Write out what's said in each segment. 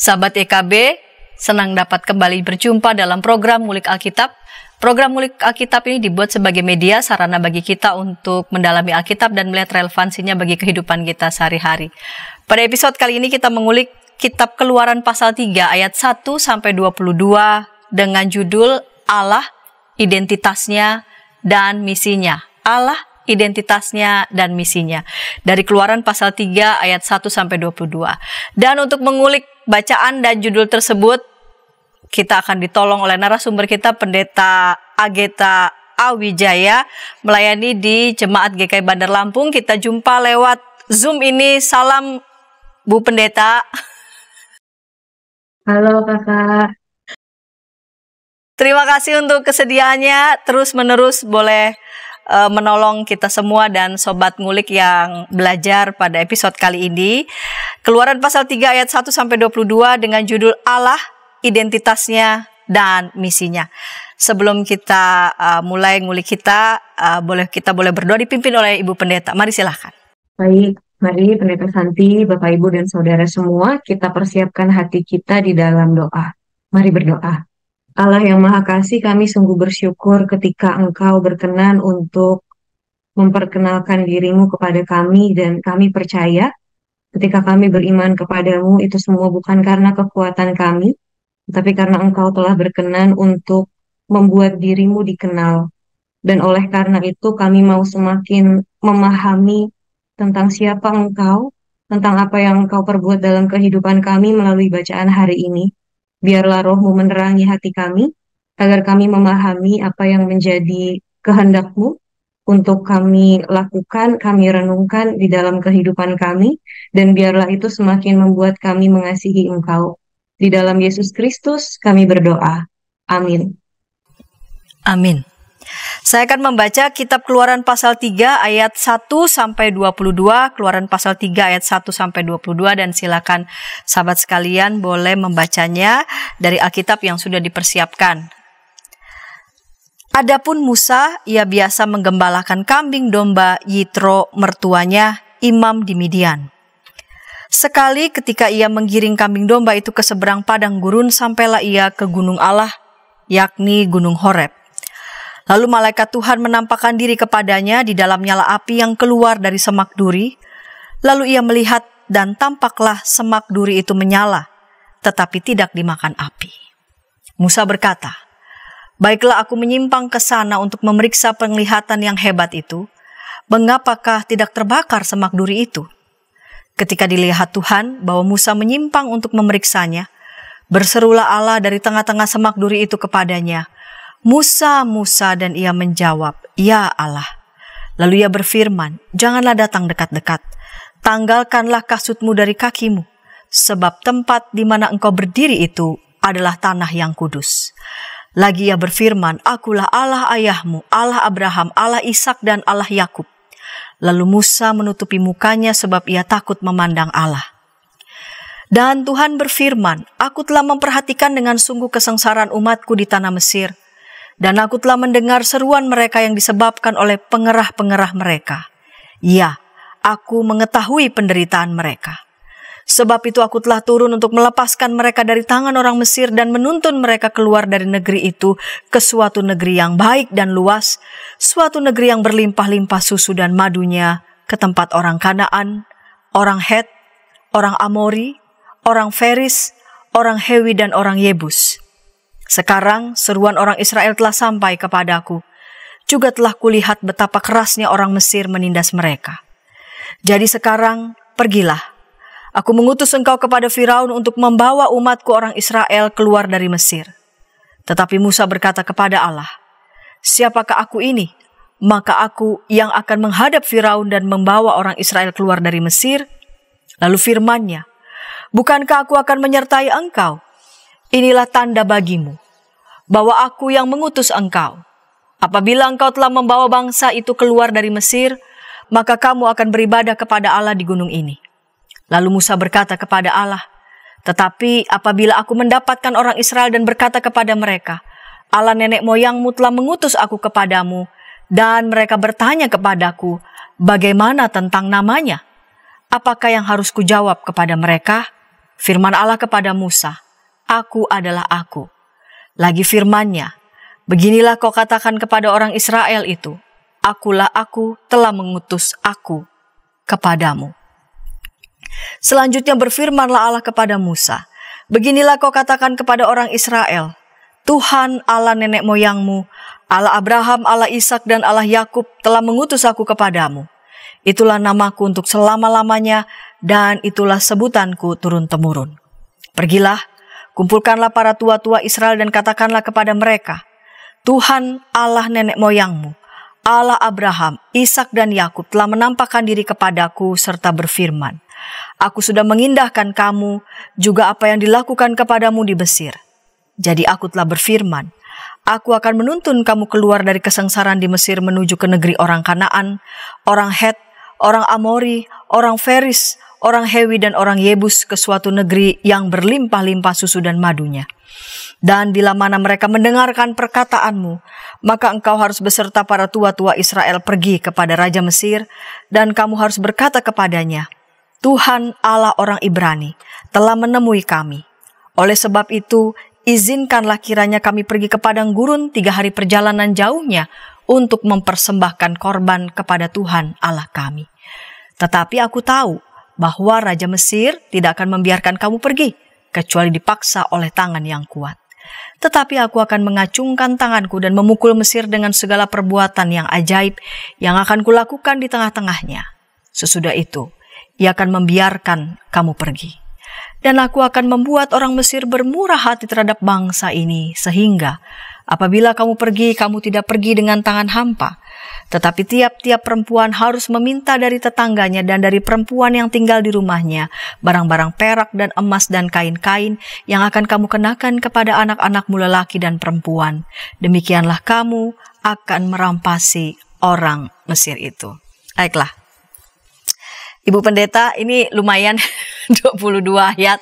Sahabat EKB, senang dapat kembali berjumpa dalam program Ngulik Alkitab. Program Ngulik Alkitab ini dibuat sebagai media sarana bagi kita untuk mendalami Alkitab dan melihat relevansinya bagi kehidupan kita sehari-hari. Pada episode kali ini kita mengulik Kitab Keluaran pasal 3 ayat 1-22 dengan judul Allah, Identitasnya, dan Misinya. Allah, Identitasnya, dan Misinya. Dari Keluaran pasal 3 ayat 1-22. Dan untuk mengulik bacaan dan judul tersebut, kita akan ditolong oleh narasumber kita, Pendeta Ageta Awijaya, melayani di Jemaat GKI Bandar Lampung. Kita jumpa lewat Zoom ini. Salam Bu Pendeta. Halo Kakak. Terima kasih untuk kesediaannya. Terus-menerus boleh menolong kita semua dan Sobat Ngulik yang belajar pada episode kali ini. Keluaran pasal 3 ayat 1-22 dengan judul Allah, Identitasnya, dan Misinya. Sebelum kita mulai ngulik kita boleh berdoa dipimpin oleh Ibu Pendeta. Mari silahkan. Baik, mari Pendeta Santi, Bapak Ibu dan Saudara semua, kita persiapkan hati kita di dalam doa. Mari berdoa. Allah yang Maha Kasih, kami sungguh bersyukur ketika Engkau berkenan untuk memperkenalkan dirimu kepada kami, dan kami percaya ketika kami beriman kepadamu itu semua bukan karena kekuatan kami, tapi karena Engkau telah berkenan untuk membuat dirimu dikenal. Dan oleh karena itu kami mau semakin memahami tentang siapa Engkau, tentang apa yang Engkau perbuat dalam kehidupan kami melalui bacaan hari ini. Biarlah Roh-Mu menerangi hati kami, agar kami memahami apa yang menjadi kehendak-Mu untuk kami lakukan, kami renungkan di dalam kehidupan kami, dan biarlah itu semakin membuat kami mengasihi Engkau. Di dalam Yesus Kristus kami berdoa. Amin. Amin. Saya akan membaca Kitab Keluaran pasal 3 ayat 1-22, Keluaran pasal 3 ayat 1-22, dan silakan sahabat sekalian boleh membacanya dari Alkitab yang sudah dipersiapkan. Adapun Musa, ia biasa menggembalakan kambing domba Yitro mertuanya, imam di Midian. Sekali ketika ia menggiring kambing domba itu ke seberang padang gurun, sampailah ia ke gunung Allah, yakni Gunung Horeb. Lalu malaikat Tuhan menampakkan diri kepadanya di dalam nyala api yang keluar dari semak duri. Lalu ia melihat dan tampaklah semak duri itu menyala, tetapi tidak dimakan api. Musa berkata, "Baiklah aku menyimpang ke sana untuk memeriksa penglihatan yang hebat itu. Mengapakah tidak terbakar semak duri itu?" Ketika dilihat Tuhan bahwa Musa menyimpang untuk memeriksanya, berserulah Allah dari tengah-tengah semak duri itu kepadanya, "Musa, Musa," dan ia menjawab, "Ya Allah." Lalu ia berfirman, "Janganlah datang dekat-dekat. Tanggalkanlah kasutmu dari kakimu, sebab tempat di mana engkau berdiri itu adalah tanah yang kudus." Lagi ia berfirman, "Akulah Allah ayahmu, Allah Abraham, Allah Ishak, dan Allah Yakub." Lalu Musa menutupi mukanya sebab ia takut memandang Allah. Dan Tuhan berfirman, "Aku telah memperhatikan dengan sungguh kesengsaraan umatku di tanah Mesir, dan aku telah mendengar seruan mereka yang disebabkan oleh pengerah-pengerah mereka. Ya, aku mengetahui penderitaan mereka. Sebab itu aku telah turun untuk melepaskan mereka dari tangan orang Mesir dan menuntun mereka keluar dari negeri itu ke suatu negeri yang baik dan luas, suatu negeri yang berlimpah-limpah susu dan madunya, ke tempat orang Kanaan, orang Het, orang Amori, orang Feris, orang Hewi, dan orang Yebus. Sekarang seruan orang Israel telah sampai kepadaku. Juga telah kulihat betapa kerasnya orang Mesir menindas mereka. Jadi sekarang pergilah. Aku mengutus engkau kepada Firaun untuk membawa umatku orang Israel keluar dari Mesir." Tetapi Musa berkata kepada Allah, "Siapakah aku ini? Maka aku yang akan menghadap Firaun dan membawa orang Israel keluar dari Mesir?" Lalu firman-Nya, "Bukankah aku akan menyertai engkau? Inilah tanda bagimu, bahwa aku yang mengutus engkau. Apabila engkau telah membawa bangsa itu keluar dari Mesir, maka kamu akan beribadah kepada Allah di gunung ini." Lalu Musa berkata kepada Allah, "Tetapi apabila aku mendapatkan orang Israel dan berkata kepada mereka, Allah nenek moyangmu telah mengutus aku kepadamu, dan mereka bertanya kepadaku, bagaimana tentang namanya? Apakah yang harus kujawab kepada mereka?" Firman Allah kepada Musa, "Aku adalah Aku." Lagi firman-Nya, "Beginilah kau katakan kepada orang Israel itu, Akulah Aku telah mengutus Aku kepadamu." Selanjutnya berfirmanlah Allah kepada Musa, "Beginilah kau katakan kepada orang Israel, Tuhan Allah nenek moyangmu, Allah Abraham, Allah Ishak dan Allah Yakub telah mengutus Aku kepadamu. Itulah namaku untuk selama-lamanya dan itulah sebutanku turun-temurun. Pergilah, kumpulkanlah para tua-tua Israel dan katakanlah kepada mereka, Tuhan Allah nenek moyangmu, Allah Abraham, Ishak dan Yakub telah menampakkan diri kepadaku serta berfirman, Aku sudah mengindahkan kamu juga apa yang dilakukan kepadamu di Mesir. Jadi aku telah berfirman, Aku akan menuntun kamu keluar dari kesengsaraan di Mesir menuju ke negeri orang Kanaan, orang Het, orang Amori, orang Feris, orang Hewi dan orang Yebus ke suatu negeri yang berlimpah-limpah susu dan madunya. Dan bila mana mereka mendengarkan perkataanmu, maka engkau harus beserta para tua-tua Israel pergi kepada Raja Mesir, dan kamu harus berkata kepadanya, Tuhan Allah orang Ibrani telah menemui kami. Oleh sebab itu, izinkanlah kiranya kami pergi ke padang gurun 3 hari perjalanan jauhnya untuk mempersembahkan korban kepada Tuhan Allah kami. Tetapi aku tahu bahwa Raja Mesir tidak akan membiarkan kamu pergi, kecuali dipaksa oleh tangan yang kuat. Tetapi aku akan mengacungkan tanganku dan memukul Mesir dengan segala perbuatan yang ajaib yang akan kulakukan di tengah-tengahnya. Sesudah itu, ia akan membiarkan kamu pergi. Dan aku akan membuat orang Mesir bermurah hati terhadap bangsa ini, sehingga apabila kamu pergi, kamu tidak pergi dengan tangan hampa. Tetapi tiap-tiap perempuan harus meminta dari tetangganya dan dari perempuan yang tinggal di rumahnya barang-barang perak dan emas dan kain-kain yang akan kamu kenakan kepada anak-anakmu lelaki dan perempuan. Demikianlah kamu akan merampasi orang Mesir itu. Baiklah. Ibu Pendeta, ini lumayan 22 ayat.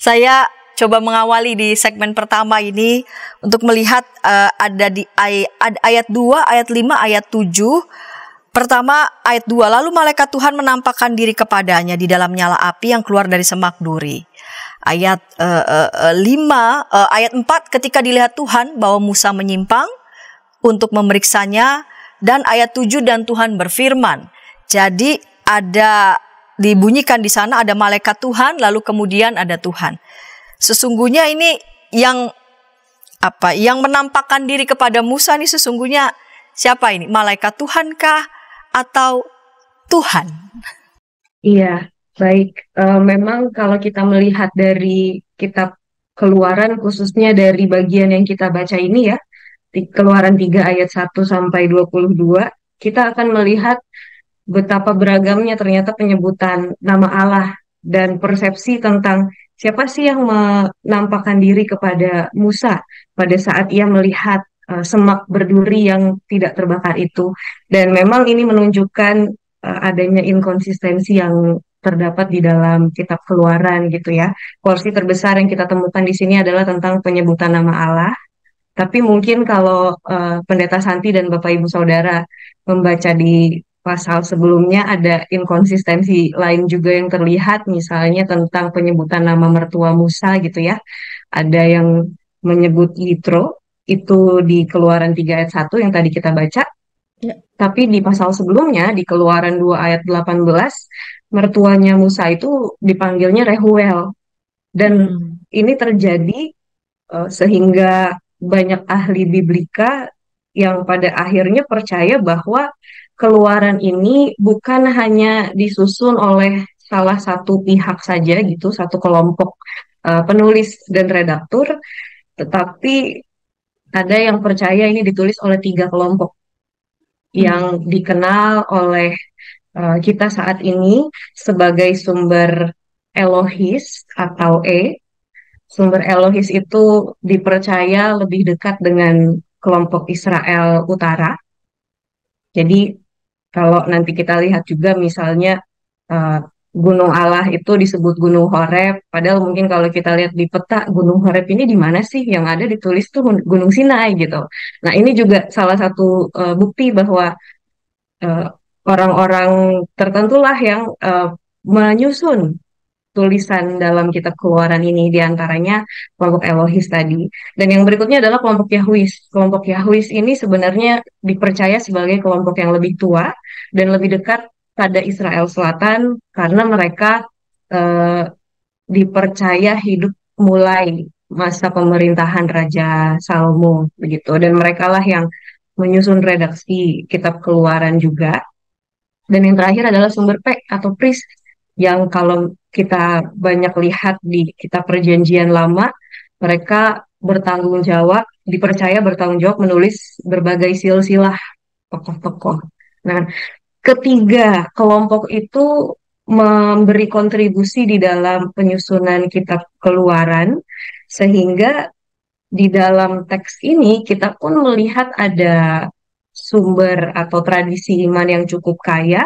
Saya coba mengawali di segmen pertama ini untuk melihat ada di ayat 2, ayat 5, ayat 7. Pertama ayat 2, lalu malaikat Tuhan menampakkan diri kepadanya di dalam nyala api yang keluar dari semak duri. Ayat 5, ayat 4, ketika dilihat Tuhan bahwa Musa menyimpang untuk memeriksanya. Dan ayat 7, dan Tuhan berfirman. Jadi ada dibunyikan di sana ada malaikat Tuhan, lalu kemudian ada Tuhan. Sesungguhnya ini yang menampakkan diri kepada Musa ini sesungguhnya siapa ini? Malaikat Tuhankah atau Tuhan? Iya, baik. Memang kalau kita melihat dari kitab Keluaran, khususnya dari bagian yang kita baca ini ya, Keluaran 3 ayat 1 sampai 22, kita akan melihat betapa beragamnya ternyata penyebutan nama Allah dan persepsi tentang siapa sih yang menampakkan diri kepada Musa pada saat ia melihat semak berduri yang tidak terbakar itu. Dan memang ini menunjukkan adanya inkonsistensi yang terdapat di dalam kitab Keluaran gitu ya. Porsi terbesar yang kita temukan di sini adalah tentang penyebutan nama Allah. Tapi mungkin kalau Pendeta Santi dan Bapak Ibu Saudara membaca di pasal sebelumnya ada inkonsistensi lain juga yang terlihat, misalnya tentang penyebutan nama mertua Musa gitu ya. Ada yang menyebut Yitro, itu di Keluaran 3 ayat 1 yang tadi kita baca. Ya. Tapi di pasal sebelumnya, di Keluaran 2 ayat 18, mertuanya Musa itu dipanggilnya Rehuel. Dan ini terjadi sehingga banyak ahli biblika yang pada akhirnya percaya bahwa Keluaran ini bukan hanya disusun oleh salah satu pihak saja gitu, satu kelompok penulis dan redaktur, tetapi ada yang percaya ini ditulis oleh 3 kelompok yang dikenal oleh kita saat ini sebagai sumber Elohis atau Sumber Elohis itu dipercaya lebih dekat dengan kelompok Israel Utara. Jadi kalau nanti kita lihat juga misalnya Gunung Allah itu disebut Gunung Horeb, padahal mungkin kalau kita lihat di peta Gunung Horeb ini di mana sih? Yang ada ditulis tuh Gunung Sinai gitu. Nah ini juga salah satu bukti bahwa orang-orang tertentulah yang menyusun tulisan dalam kitab Keluaran ini, diantaranya kelompok Elohis tadi. Dan yang berikutnya adalah kelompok Yahwis. Kelompok Yahwis ini sebenarnya dipercaya sebagai kelompok yang lebih tua dan lebih dekat pada Israel Selatan karena mereka eh, dipercaya hidup mulai masa pemerintahan Raja Salomo begitu. Dan merekalah yang menyusun redaksi kitab Keluaran juga. Dan yang terakhir adalah sumber P atau Pris yang kalau kita banyak lihat di kitab Perjanjian Lama, mereka bertanggung jawab, dipercaya bertanggung jawab menulis berbagai silsilah tokoh-tokoh. Nah, ketiga kelompok itu memberi kontribusi di dalam penyusunan kitab Keluaran, sehingga di dalam teks ini kita pun melihat ada sumber atau tradisi iman yang cukup kaya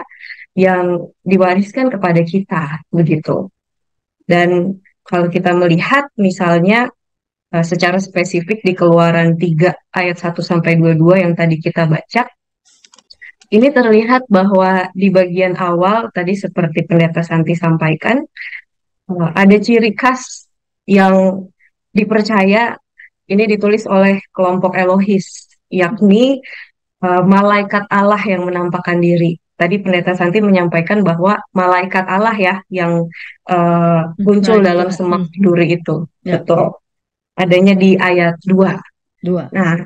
yang diwariskan kepada kita, begitu. Dan kalau kita melihat misalnya secara spesifik di Keluaran 3 ayat 1 sampai 22 yang tadi kita baca, ini terlihat bahwa di bagian awal tadi seperti Pendeta Santi sampaikan, ada ciri khas yang dipercaya ini ditulis oleh kelompok Elohis, yakni malaikat Allah yang menampakkan diri. Tadi Pendeta Santi menyampaikan bahwa malaikat Allah ya yang muncul dalam semak duri itu. Ya. Betul. Adanya di ayat 2. Nah,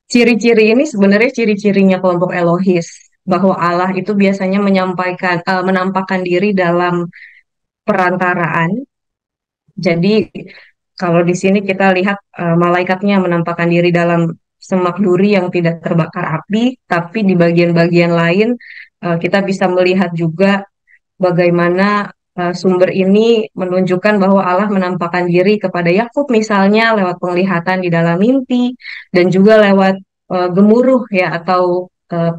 ciri-ciri ini sebenarnya ciri-cirinya kelompok Elohis, bahwa Allah itu biasanya menampakkan diri dalam perantaraan. Jadi kalau di sini kita lihat malaikatnya menampakkan diri dalam semak duri yang tidak terbakar api, tapi di bagian-bagian lain kita bisa melihat juga bagaimana sumber ini menunjukkan bahwa Allah menampakkan diri kepada Yakub misalnya lewat penglihatan di dalam mimpi dan juga lewat gemuruh ya atau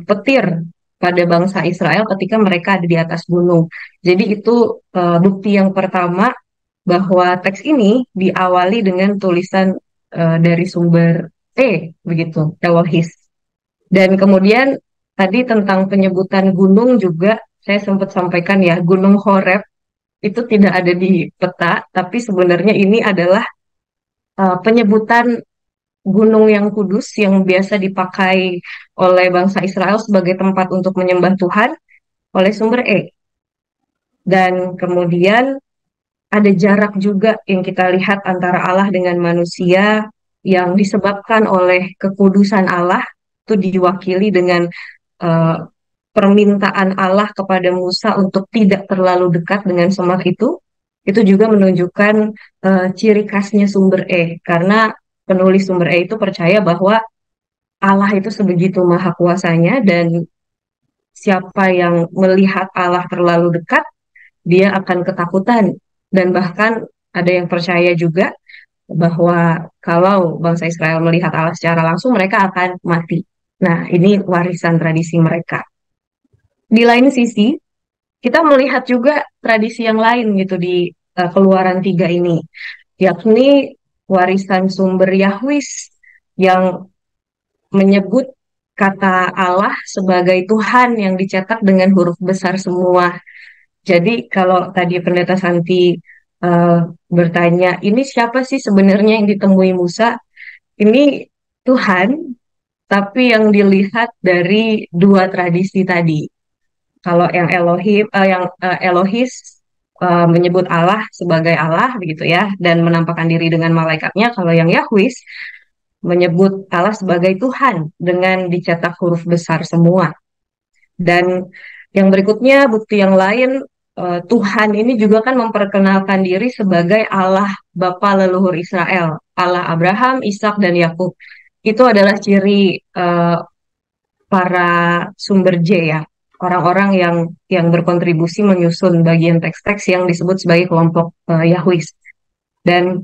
petir pada bangsa Israel ketika mereka ada di atas gunung. Jadi itu bukti yang pertama bahwa teks ini diawali dengan tulisan dari sumber begitu, Elohis. Dan kemudian tadi tentang penyebutan gunung juga saya sempat sampaikan ya, Gunung Horeb itu tidak ada di peta, tapi sebenarnya ini adalah penyebutan gunung yang kudus yang biasa dipakai oleh bangsa Israel sebagai tempat untuk menyembah Tuhan oleh sumber Dan kemudian ada jarak juga yang kita lihat antara Allah dengan manusia yang disebabkan oleh kekudusan Allah, itu diwakili dengan permintaan Allah kepada Musa untuk tidak terlalu dekat dengan semak itu juga menunjukkan ciri khasnya sumber karena penulis sumber itu percaya bahwa Allah itu sebegitu maha kuasanya dan siapa yang melihat Allah terlalu dekat, dia akan ketakutan. Dan bahkan ada yang percaya juga bahwa kalau bangsa Israel melihat Allah secara langsung, mereka akan mati. Nah, ini warisan tradisi mereka. Di lain sisi, kita melihat juga tradisi yang lain gitu di Keluaran 3 ini, yakni warisan sumber Yahwis yang menyebut kata Allah sebagai Tuhan yang dicetak dengan huruf besar semua. Jadi kalau tadi Pendeta Santi bertanya, ini siapa sih sebenarnya yang ditemui Musa? Ini Tuhan, tapi yang dilihat dari dua tradisi tadi. Kalau yang Elohis menyebut Allah sebagai Allah begitu ya, dan menampakkan diri dengan malaikatnya. Kalau yang Yahwis menyebut Allah sebagai Tuhan dengan dicetak huruf besar semua. Dan yang berikutnya bukti yang lain, Tuhan ini juga kan memperkenalkan diri sebagai Allah Bapa leluhur Israel, Allah Abraham, Ishak dan Yakub. Itu adalah ciri para sumber J ya, orang-orang yang berkontribusi menyusun bagian teks-teks yang disebut sebagai kelompok Yahwis. Dan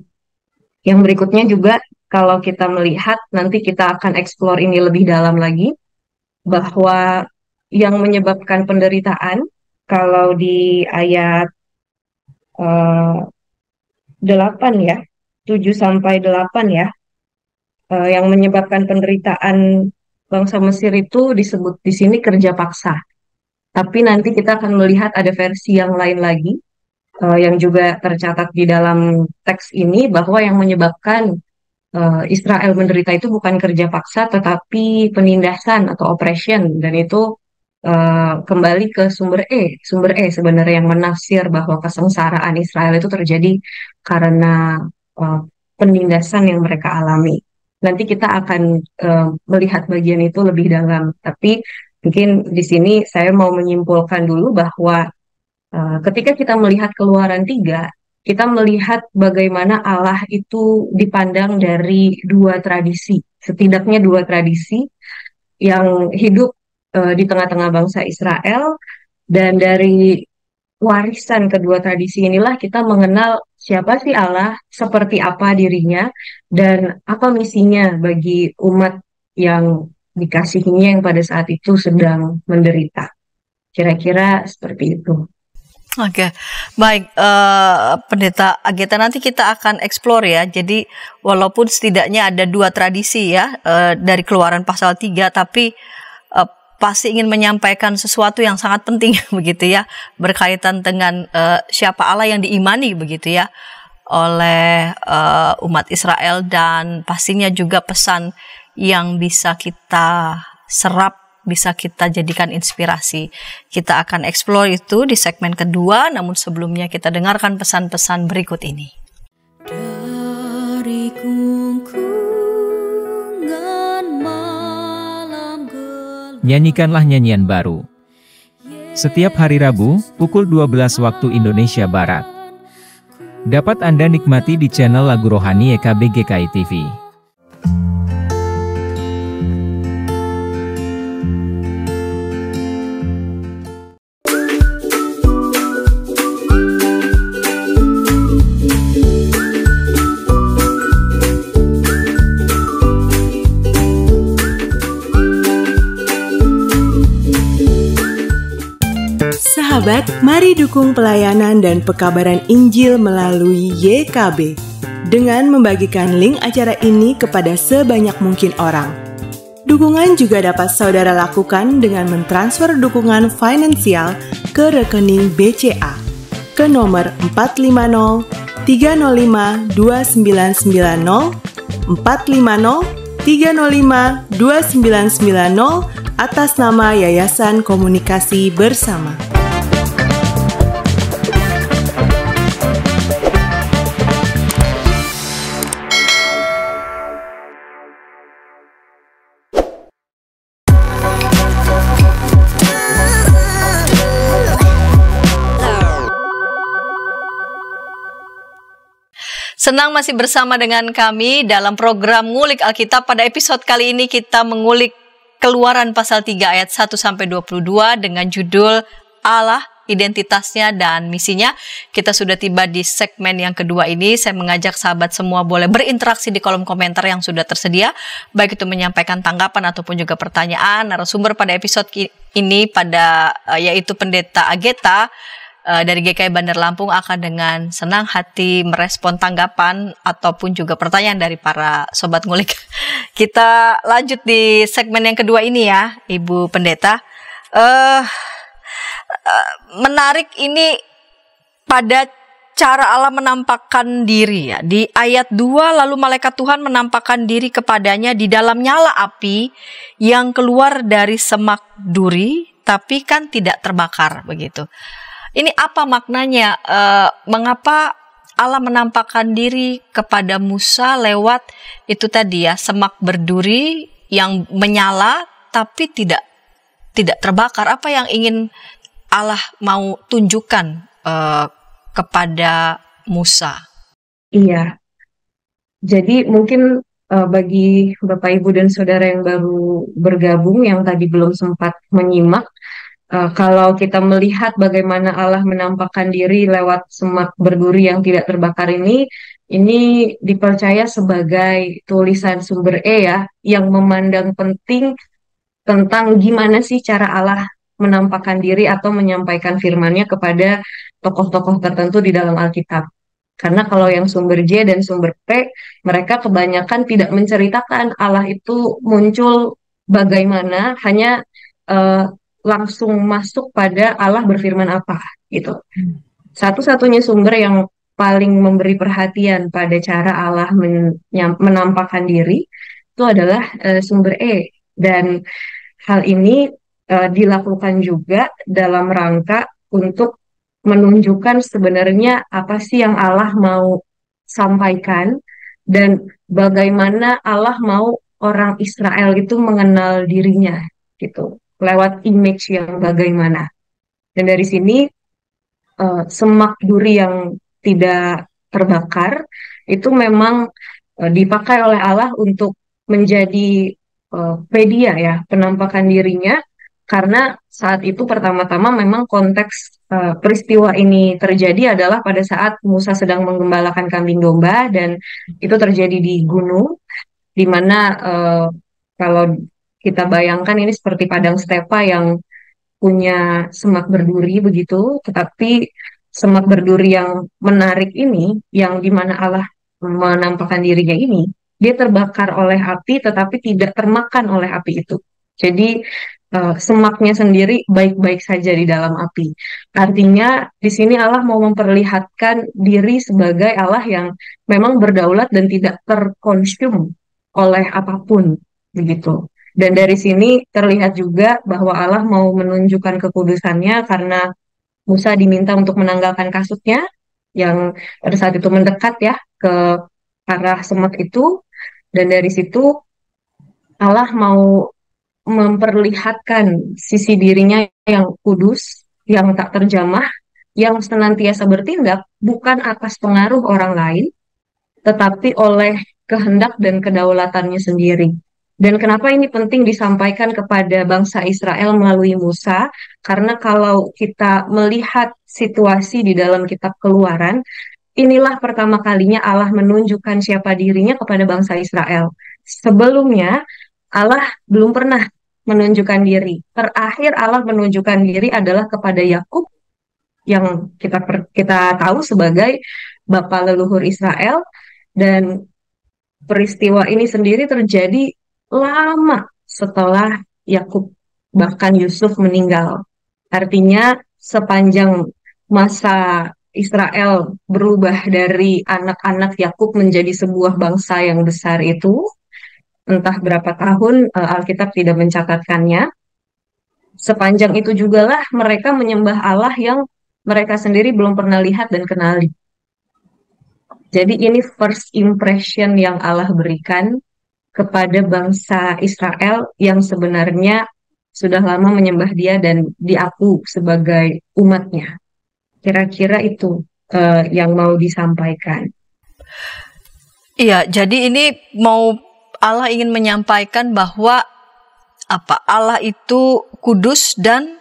yang berikutnya juga kalau kita melihat, nanti kita akan eksplor ini lebih dalam lagi, bahwa yang menyebabkan penderitaan, kalau di ayat 8 ya, 7-8 ya, yang menyebabkan penderitaan bangsa Mesir itu disebut di sini kerja paksa. Tapi nanti kita akan melihat ada versi yang lain lagi, yang juga tercatat di dalam teks ini bahwa yang menyebabkan Israel menderita itu bukan kerja paksa tetapi penindasan atau oppression, dan itu kembali ke sumber E sebenarnya yang menafsir bahwa kesengsaraan Israel itu terjadi karena uh, penindasan yang mereka alami. Nanti kita akan melihat bagian itu lebih dalam, tapi mungkin di sini saya mau menyimpulkan dulu bahwa ketika kita melihat Keluaran 3, kita melihat bagaimana Allah itu dipandang dari dua tradisi, setidaknya dua tradisi yang hidup di tengah-tengah bangsa Israel, dan dari warisan kedua tradisi inilah kita mengenal siapa sih Allah, seperti apa dirinya, dan apa misinya bagi umat yang dikasihinya yang pada saat itu sedang menderita. Kira-kira seperti itu. Oke, baik, Pendeta Agatha, nanti kita akan eksplor ya. Jadi walaupun setidaknya ada dua tradisi ya dari Keluaran pasal 3, tapi pasti ingin menyampaikan sesuatu yang sangat penting begitu ya, berkaitan dengan siapa Allah yang diimani begitu ya oleh umat Israel, dan pastinya juga pesan yang bisa kita serap, bisa kita jadikan inspirasi. Kita akan eksplor itu di segmen kedua, namun sebelumnya kita dengarkan pesan-pesan berikut ini. Dari kungkungan malam gelap. Nyanyikanlah nyanyian baru. Setiap hari Rabu, pukul 12 waktu Indonesia Barat. Dapat Anda nikmati di channel Lagu Rohani YKB GKI TV. Sahabat, mari dukung pelayanan dan pekabaran Injil melalui YKB dengan membagikan link acara ini kepada sebanyak mungkin orang. Dukungan juga dapat saudara lakukan dengan mentransfer dukungan finansial ke rekening BCA ke nomor 450 305 2990 450 305 2990 atas nama Yayasan Komunikasi Bersama. Senang masih bersama dengan kami dalam program Ngulik Alkitab. Pada episode kali ini kita mengulik Keluaran pasal 3 ayat 1-22 dengan judul Allah, identitasnya dan misinya. Kita sudah tiba di segmen yang kedua ini. Saya mengajak sahabat semua boleh berinteraksi di kolom komentar yang sudah tersedia, baik itu menyampaikan tanggapan ataupun juga pertanyaan. Narasumber pada episode ini yaitu Pendeta Agatha dari GKI Bandar Lampung akan dengan senang hati merespon tanggapan ataupun juga pertanyaan dari para sobat ngulik. Kita lanjut di segmen yang kedua ini ya, Ibu Pendeta. Menarik ini pada cara Allah menampakkan diri ya. Di ayat 2, lalu malaikat Tuhan menampakkan diri kepadanya di dalam nyala api yang keluar dari semak duri, tapi kan tidak terbakar begitu. Ini apa maknanya? Mengapa Allah menampakkan diri kepada Musa lewat itu tadi ya, semak berduri yang menyala tapi tidak terbakar? Apa yang ingin Allah mau tunjukkan kepada Musa? Iya, jadi mungkin bagi Bapak Ibu dan Saudara yang baru bergabung, yang tadi belum sempat menyimak, kalau kita melihat bagaimana Allah menampakkan diri lewat semak berduri yang tidak terbakar ini dipercaya sebagai tulisan sumber E ya, yang memandang penting tentang gimana sih cara Allah menampakkan diri atau menyampaikan firman-Nya kepada tokoh-tokoh tertentu di dalam Alkitab. Karena kalau yang sumber J dan sumber P, mereka kebanyakan tidak menceritakan Allah itu muncul bagaimana, hanya langsung masuk pada Allah berfirman apa gitu. satu-satunya sumber yang paling memberi perhatian pada cara Allah menampakkan diri itu adalah sumber E. Dan hal ini dilakukan juga dalam rangka untuk menunjukkan sebenarnya apa sih yang Allah mau sampaikan dan bagaimana Allah mau orang Israel itu mengenal dirinya gitu lewat image yang bagaimana. Dan dari sini semak duri yang tidak terbakar itu memang dipakai oleh Allah untuk menjadi media ya penampakan dirinya karena saat itu pertama-tama memang konteks peristiwa ini terjadi adalah pada saat Musa sedang menggembalakan kambing domba dan itu terjadi di gunung di mana kalau kita bayangkan ini seperti padang stepa yang punya semak berduri begitu, tetapi semak berduri yang menarik ini, yang dimana Allah menampakkan dirinya ini, dia terbakar oleh api, tetapi tidak termakan oleh api itu. Jadi semaknya sendiri baik-baik saja di dalam api. Artinya di sini Allah mau memperlihatkan diri sebagai Allah yang memang berdaulat dan tidak terkonsum oleh apapun, begitu. Dan dari sini terlihat juga bahwa Allah mau menunjukkan kekudusannya karena Musa diminta untuk menanggalkan kasutnya yang pada saat itu mendekat ya ke arah semak itu. Dan dari situ Allah mau memperlihatkan sisi dirinya yang kudus, yang tak terjamah, yang senantiasa bertindak bukan atas pengaruh orang lain, tetapi oleh kehendak dan kedaulatannya sendiri. Dan kenapa ini penting disampaikan kepada bangsa Israel melalui Musa? Karena kalau kita melihat situasi di dalam kitab Keluaran, inilah pertama kalinya Allah menunjukkan siapa dirinya kepada bangsa Israel. Sebelumnya, Allah belum pernah menunjukkan diri. Terakhir Allah menunjukkan diri adalah kepada Yakub yang kita tahu sebagai bapa leluhur Israel, dan peristiwa ini sendiri terjadi lama setelah Yakub bahkan Yusuf meninggal. Artinya sepanjang masa Israel berubah dari anak-anak Yakub menjadi sebuah bangsa yang besar itu, entah berapa tahun Alkitab tidak mencatatkannya. Sepanjang itu jugalah mereka menyembah Allah yang mereka sendiri belum pernah lihat dan kenali. Jadi ini first impression yang Allah berikan kepada bangsa Israel yang sebenarnya sudah lama menyembah Dia dan diaku sebagai umatnya. Kira-kira itu yang mau disampaikan. Iya, jadi ini mau Allah ingin menyampaikan bahwa Allah itu kudus dan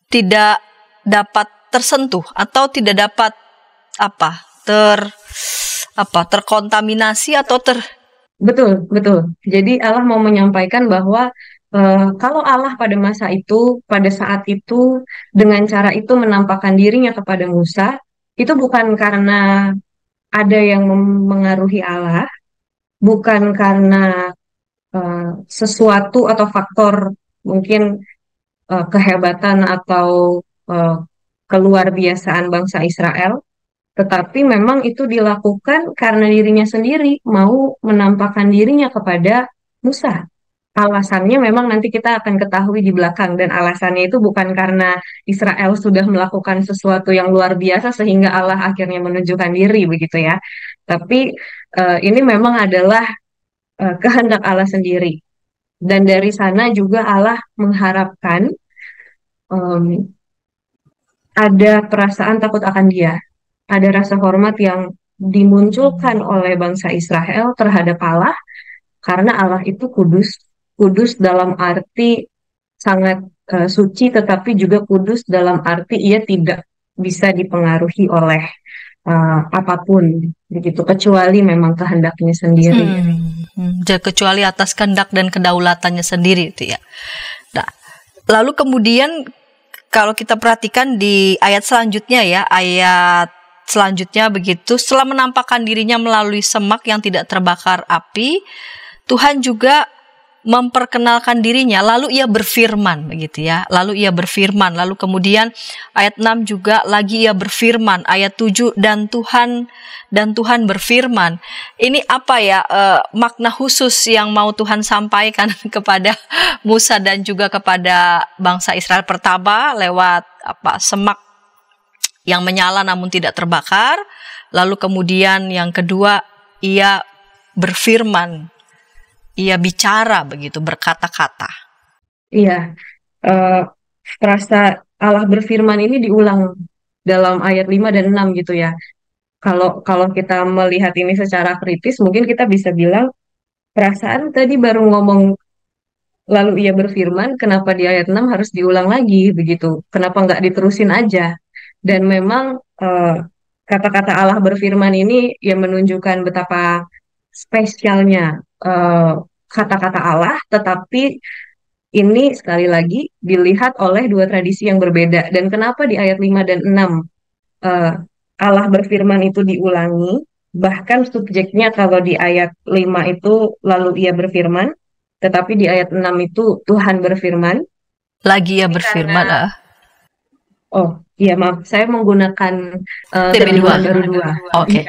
tidak dapat tersentuh atau tidak dapat terkontaminasi atau Betul, betul. Jadi Allah mau menyampaikan bahwa kalau Allah pada masa itu, pada saat itu, dengan cara itu menampakkan dirinya kepada Musa, itu bukan karena ada yang mengaruhi Allah, bukan karena sesuatu atau faktor mungkin kehebatan atau keluar biasaan bangsa Israel, tetapi memang itu dilakukan karena dirinya sendiri mau menampakkan dirinya kepada Musa. Alasannya memang nanti kita akan ketahui di belakang, dan alasannya itu bukan karena Israel sudah melakukan sesuatu yang luar biasa sehingga Allah akhirnya menunjukkan diri begitu ya. Tapi ini memang adalah kehendak Allah sendiri. Dan dari sana juga Allah mengharapkan ada perasaan takut akan Dia. Ada rasa hormat yang dimunculkan oleh bangsa Israel terhadap Allah, karena Allah itu kudus. Kudus dalam arti sangat suci, tetapi juga kudus dalam arti Ia tidak bisa dipengaruhi oleh apapun, begitu, kecuali memang kehendaknya sendiri. Kecuali atas kehendak dan kedaulatannya sendiri itu ya. Nah, lalu kemudian kalau kita perhatikan di ayat selanjutnya ya, ayat selanjutnya begitu, setelah menampakkan dirinya melalui semak yang tidak terbakar api, Tuhan juga memperkenalkan dirinya, lalu ia berfirman begitu ya. Lalu ia berfirman, lalu kemudian ayat 6 juga lagi ia berfirman, ayat 7 dan Tuhan berfirman. Ini apa ya makna khusus yang mau Tuhan sampaikan kepada Musa dan juga kepada bangsa Israel? Pertama lewat semak yang menyala namun tidak terbakar. Lalu kemudian yang kedua ia berfirman. Ia bicara begitu, berkata-kata. Iya, frasa Allah berfirman ini diulang dalam ayat 5 dan 6 gitu ya. Kalau kita melihat ini secara kritis, mungkin kita bisa bilang, perasaan tadi baru ngomong lalu ia berfirman, kenapa di ayat 6 harus diulang lagi begitu? Kenapa nggak diterusin aja? Dan memang kata-kata Allah berfirman ini yang menunjukkan betapa spesialnya kata-kata Allah, tetapi ini sekali lagi dilihat oleh dua tradisi yang berbeda. Dan kenapa di ayat 5 dan 6 Allah berfirman itu diulangi, bahkan subjeknya kalau di ayat 5 itu lalu ia berfirman, tetapi di ayat 6 itu Tuhan berfirman. Lagi ia berfirman. Oh, iya maaf, saya menggunakan TB2 baru 2. Oke.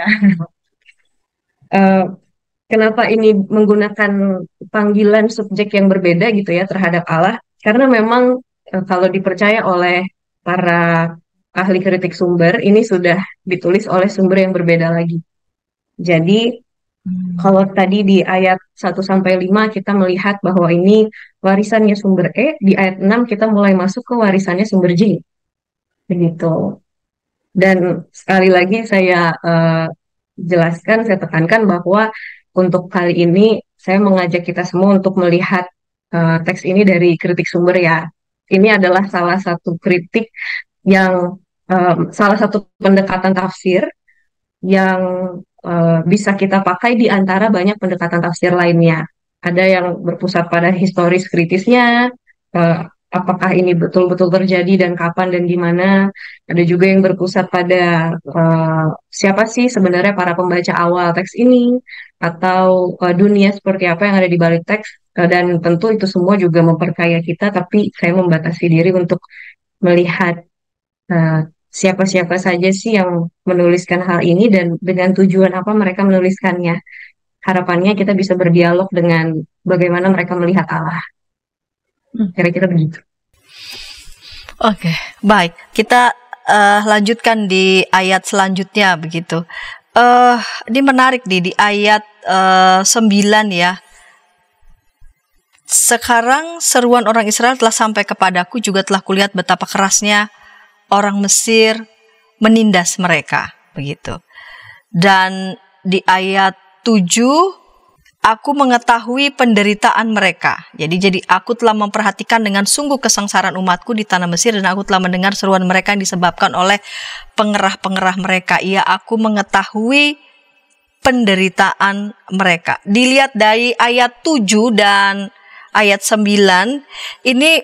Kenapa ini menggunakan panggilan subjek yang berbeda gitu ya terhadap Allah? Karena memang kalau dipercaya oleh para ahli kritik sumber, ini sudah ditulis oleh sumber yang berbeda lagi. Jadi kalau tadi di ayat 1-5 kita melihat bahwa ini warisannya sumber E, di ayat 6 kita mulai masuk ke warisannya sumber J. Begitu. Dan sekali lagi saya jelaskan, saya tekankan bahwa untuk kali ini saya mengajak kita semua untuk melihat teks ini dari kritik sumber ya. Ini adalah salah satu kritik yang salah satu pendekatan tafsir yang bisa kita pakai di antara banyak pendekatan tafsir lainnya. Ada yang berpusat pada historis kritisnya, apakah ini betul-betul terjadi dan kapan dan di mana. Ada juga yang berpusat pada siapa sih sebenarnya para pembaca awal teks ini, atau dunia seperti apa yang ada di balik teks. Dan tentu itu semua juga memperkaya kita, tapi saya membatasi diri untuk melihat siapa-siapa saja sih yang menuliskan hal ini dan dengan tujuan apa mereka menuliskannya. Harapannya kita bisa berdialog dengan bagaimana mereka melihat Allah. Kira-kira begitu. Oke, baik. Kita lanjutkan di ayat selanjutnya begitu. Ini menarik di ayat 9 ya. Sekarang seruan orang Israel telah sampai kepadaku, juga telah kulihat betapa kerasnya orang Mesir menindas mereka begitu. Dan di ayat 7, aku mengetahui penderitaan mereka. Jadi aku telah memperhatikan dengan sungguh kesengsaraan umatku di tanah Mesir, dan aku telah mendengar seruan mereka yang disebabkan oleh pengerah-pengerah mereka. Iya, aku mengetahui penderitaan mereka. Dilihat dari ayat 7 dan ayat 9, ini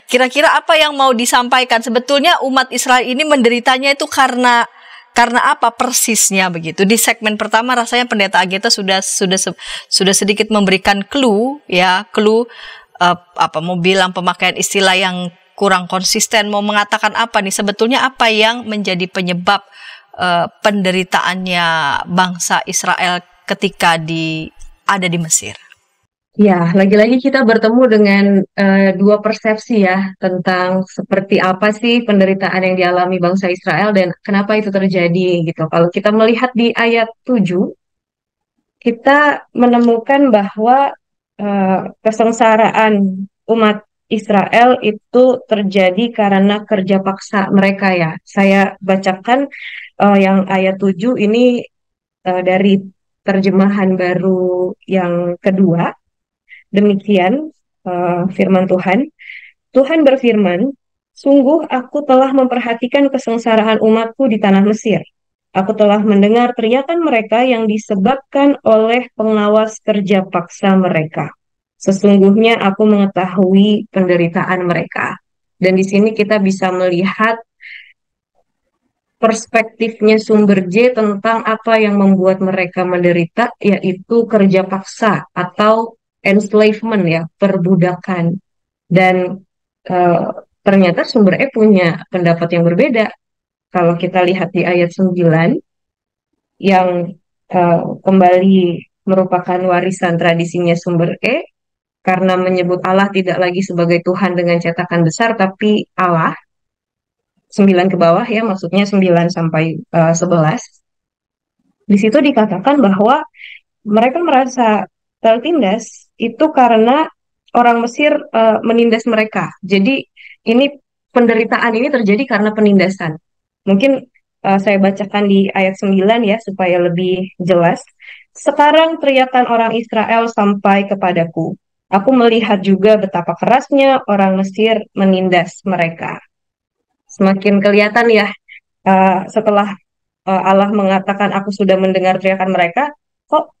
kira-kira apa yang mau disampaikan? Sebetulnya umat Israel ini menderitanya itu karena apa persisnya begitu. Di segmen pertama rasanya Pendeta Ageta sudah sedikit memberikan clue ya, mau bilang pemakaian istilah yang kurang konsisten, mau mengatakan apa nih sebetulnya, apa yang menjadi penyebab penderitaannya bangsa Israel ketika ada di Mesir. Ya, lagi-lagi kita bertemu dengan dua persepsi ya tentang seperti apa sih penderitaan yang dialami bangsa Israel dan kenapa itu terjadi gitu. Kalau kita melihat di ayat 7, kita menemukan bahwa kesengsaraan umat Israel itu terjadi karena kerja paksa mereka ya. Saya bacakan yang ayat 7 ini dari terjemahan baru yang kedua. Demikian firman Tuhan. Tuhan berfirman, sungguh aku telah memperhatikan kesengsaraan umatku di tanah Mesir. Aku telah mendengar teriakan mereka yang disebabkan oleh pengawas kerja paksa mereka. Sesungguhnya aku mengetahui penderitaan mereka. Dan di sini kita bisa melihat perspektifnya sumber J tentang apa yang membuat mereka menderita, yaitu kerja paksa atau enslavement ya, perbudakan. Dan eh, ternyata sumber E punya pendapat yang berbeda. Kalau kita lihat di ayat 9 yang kembali merupakan warisan tradisinya sumber E, karena menyebut Allah tidak lagi sebagai Tuhan dengan cetakan besar, tapi Allah, 9 ke bawah ya, maksudnya 9 sampai 11. Di situ dikatakan bahwa mereka merasa tertindas itu karena orang Mesir menindas mereka. Jadi ini penderitaan ini terjadi karena penindasan. Mungkin saya bacakan di ayat 9 ya supaya lebih jelas. Sekarang teriakan orang Israel sampai kepadaku. Aku melihat juga betapa kerasnya orang Mesir menindas mereka. Semakin kelihatan ya setelah Allah mengatakan aku sudah mendengar teriakan mereka, kok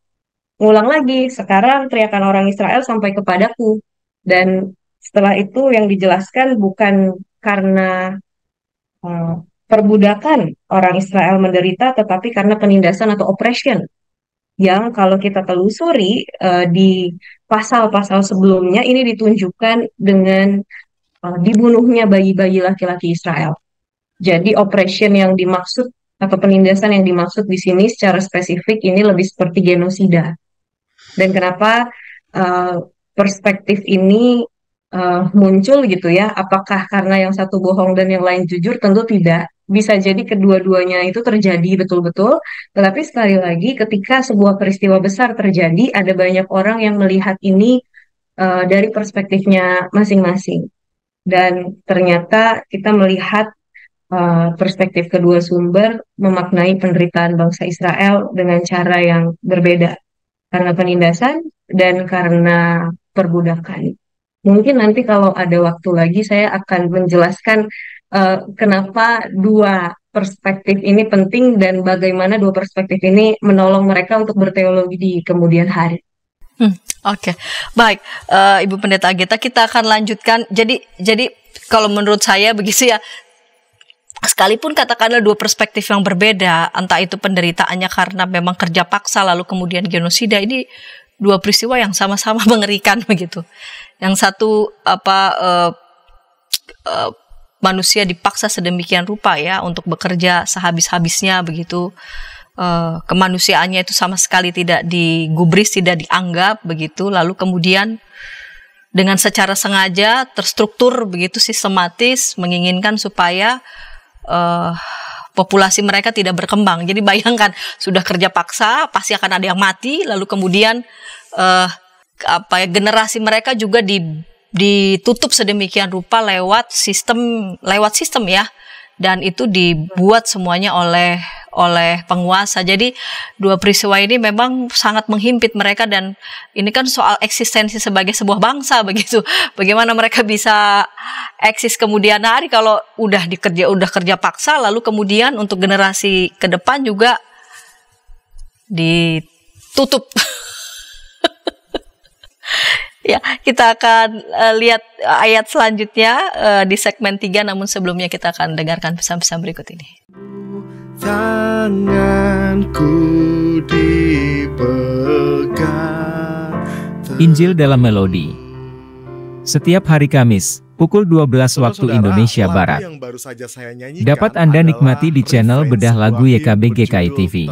ngulang lagi, sekarang teriakan orang Israel sampai kepadaku. Dan setelah itu yang dijelaskan bukan karena uh, perbudakan orang Israel menderita, tetapi karena penindasan atau oppression. Yang kalau kita telusuri di pasal-pasal sebelumnya, ini ditunjukkan dengan dibunuhnya bayi-bayi laki-laki Israel. Jadi oppression yang dimaksud atau penindasan yang dimaksud di sini secara spesifik ini lebih seperti genosida. Dan kenapa perspektif ini muncul gitu ya? Apakah karena yang satu bohong dan yang lain jujur? Tentu tidak. Bisa jadi kedua-duanya itu terjadi betul-betul. Tetapi sekali lagi, ketika sebuah peristiwa besar terjadi, ada banyak orang yang melihat ini dari perspektifnya masing-masing. Dan ternyata kita melihat perspektif kedua sumber memaknai penderitaan bangsa Israel dengan cara yang berbeda. Karena penindasan dan karena perbudakan. Mungkin nanti kalau ada waktu lagi saya akan menjelaskan kenapa dua perspektif ini penting dan bagaimana dua perspektif ini menolong mereka untuk berteologi di kemudian hari. Oke. Baik, Ibu Pendeta Ageta, kita akan lanjutkan. Jadi kalau menurut saya begitu ya, sekalipun katakanlah dua perspektif yang berbeda, entah itu penderitaannya karena memang kerja paksa lalu kemudian genosida, ini dua peristiwa yang sama-sama mengerikan begitu. Yang satu manusia dipaksa sedemikian rupa ya untuk bekerja sehabis-habisnya begitu. Kemanusiaannya itu sama sekali tidak digubris, tidak dianggap begitu. Lalu kemudian dengan secara sengaja terstruktur begitu sistematis menginginkan supaya populasi mereka tidak berkembang. Jadi bayangkan sudah kerja paksa pasti akan ada yang mati, lalu kemudian generasi mereka juga ditutup sedemikian rupa lewat sistem ya, dan itu dibuat semuanya oleh penguasa. Jadi dua peristiwa ini memang sangat menghimpit mereka, dan ini kan soal eksistensi sebagai sebuah bangsa begitu. Bagaimana mereka bisa eksis kemudian hari kalau udah kerja paksa, lalu kemudian untuk generasi ke depan juga ditutup. Ya, kita akan lihat ayat selanjutnya di segmen 3, namun sebelumnya kita akan dengarkan pesan-pesan berikut ini. Tanganku dipegang. Injil dalam Melodi. Setiap hari Kamis, pukul 12 waktu Indonesia Barat. Dapat Anda nikmati di channel Bedah Lagu YKB GKI TV.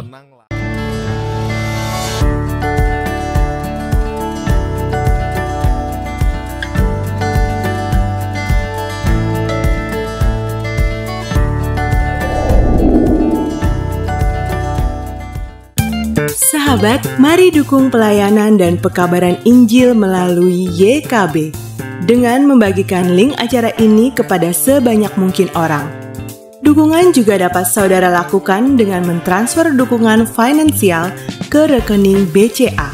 Sahabat, mari dukung pelayanan dan pekabaran Injil melalui YKB dengan membagikan link acara ini kepada sebanyak mungkin orang. Dukungan juga dapat saudara lakukan dengan mentransfer dukungan finansial ke rekening BCA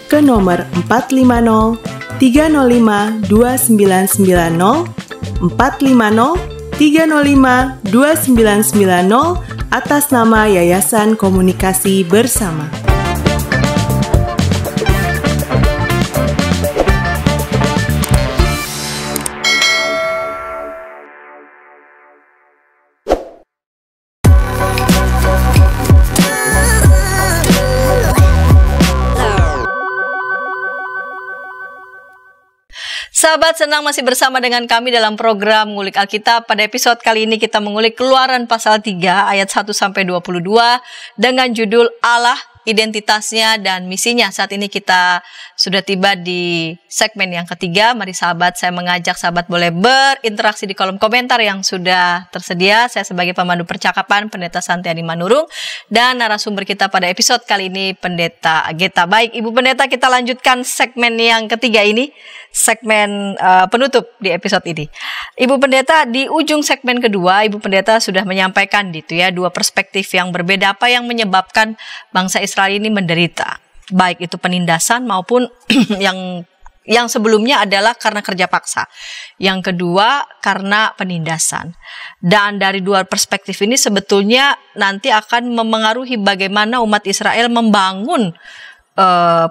ke nomor 450 305 2990 450 305 2990 atas nama Yayasan Komunikasi Bersama. sahabat, senang masih bersama dengan kami dalam program Ngulik Alkitab. Pada episode kali ini kita mengulik Keluaran pasal 3 ayat 1-22 dengan judul Allah, identitasnya dan misinya. Saat ini kita sudah tiba di segmen yang ketiga. Mari sahabat, saya mengajak sahabat boleh berinteraksi di kolom komentar yang sudah tersedia. Saya sebagai pemandu percakapan Pendeta Santiani Manurung dan narasumber kita pada episode kali ini Pendeta Geta. Baik Ibu Pendeta, kita lanjutkan segmen yang ketiga ini, segmen penutup di episode ini. Ibu Pendeta, di ujung segmen kedua Ibu Pendeta sudah menyampaikan dua perspektif yang berbeda apa yang menyebabkan bangsa Israel ini menderita, baik itu penindasan maupun yang sebelumnya adalah karena kerja paksa. Yang kedua karena penindasan. Dan dari dua perspektif ini sebetulnya nanti akan memengaruhi bagaimana umat Israel membangun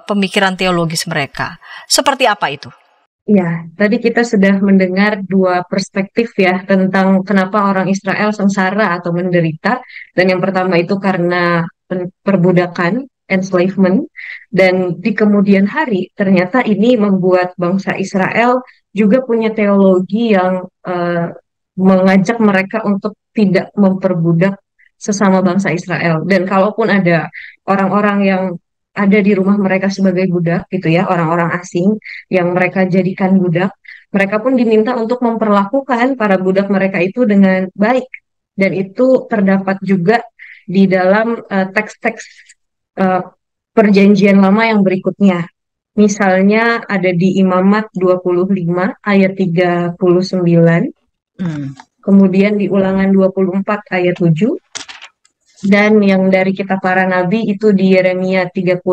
pemikiran teologis mereka. Seperti apa itu? Ya, tadi kita sudah mendengar dua perspektif ya tentang kenapa orang Israel sengsara atau menderita. Dan yang pertama itu karena perbudakan, enslavement, dan di kemudian hari ternyata ini membuat bangsa Israel juga punya teologi yang mengajak mereka untuk tidak memperbudak sesama bangsa Israel. Dan kalaupun ada orang-orang yang ada di rumah mereka sebagai budak gitu ya, orang-orang asing yang mereka jadikan budak, mereka pun diminta untuk memperlakukan para budak mereka itu dengan baik. Dan itu terdapat juga di dalam teks-teks perjanjian lama yang berikutnya. Misalnya ada di Imamat 25 ayat 39, kemudian di Ulangan 24 ayat 7, dan yang dari kitab para nabi itu di Yeremia 34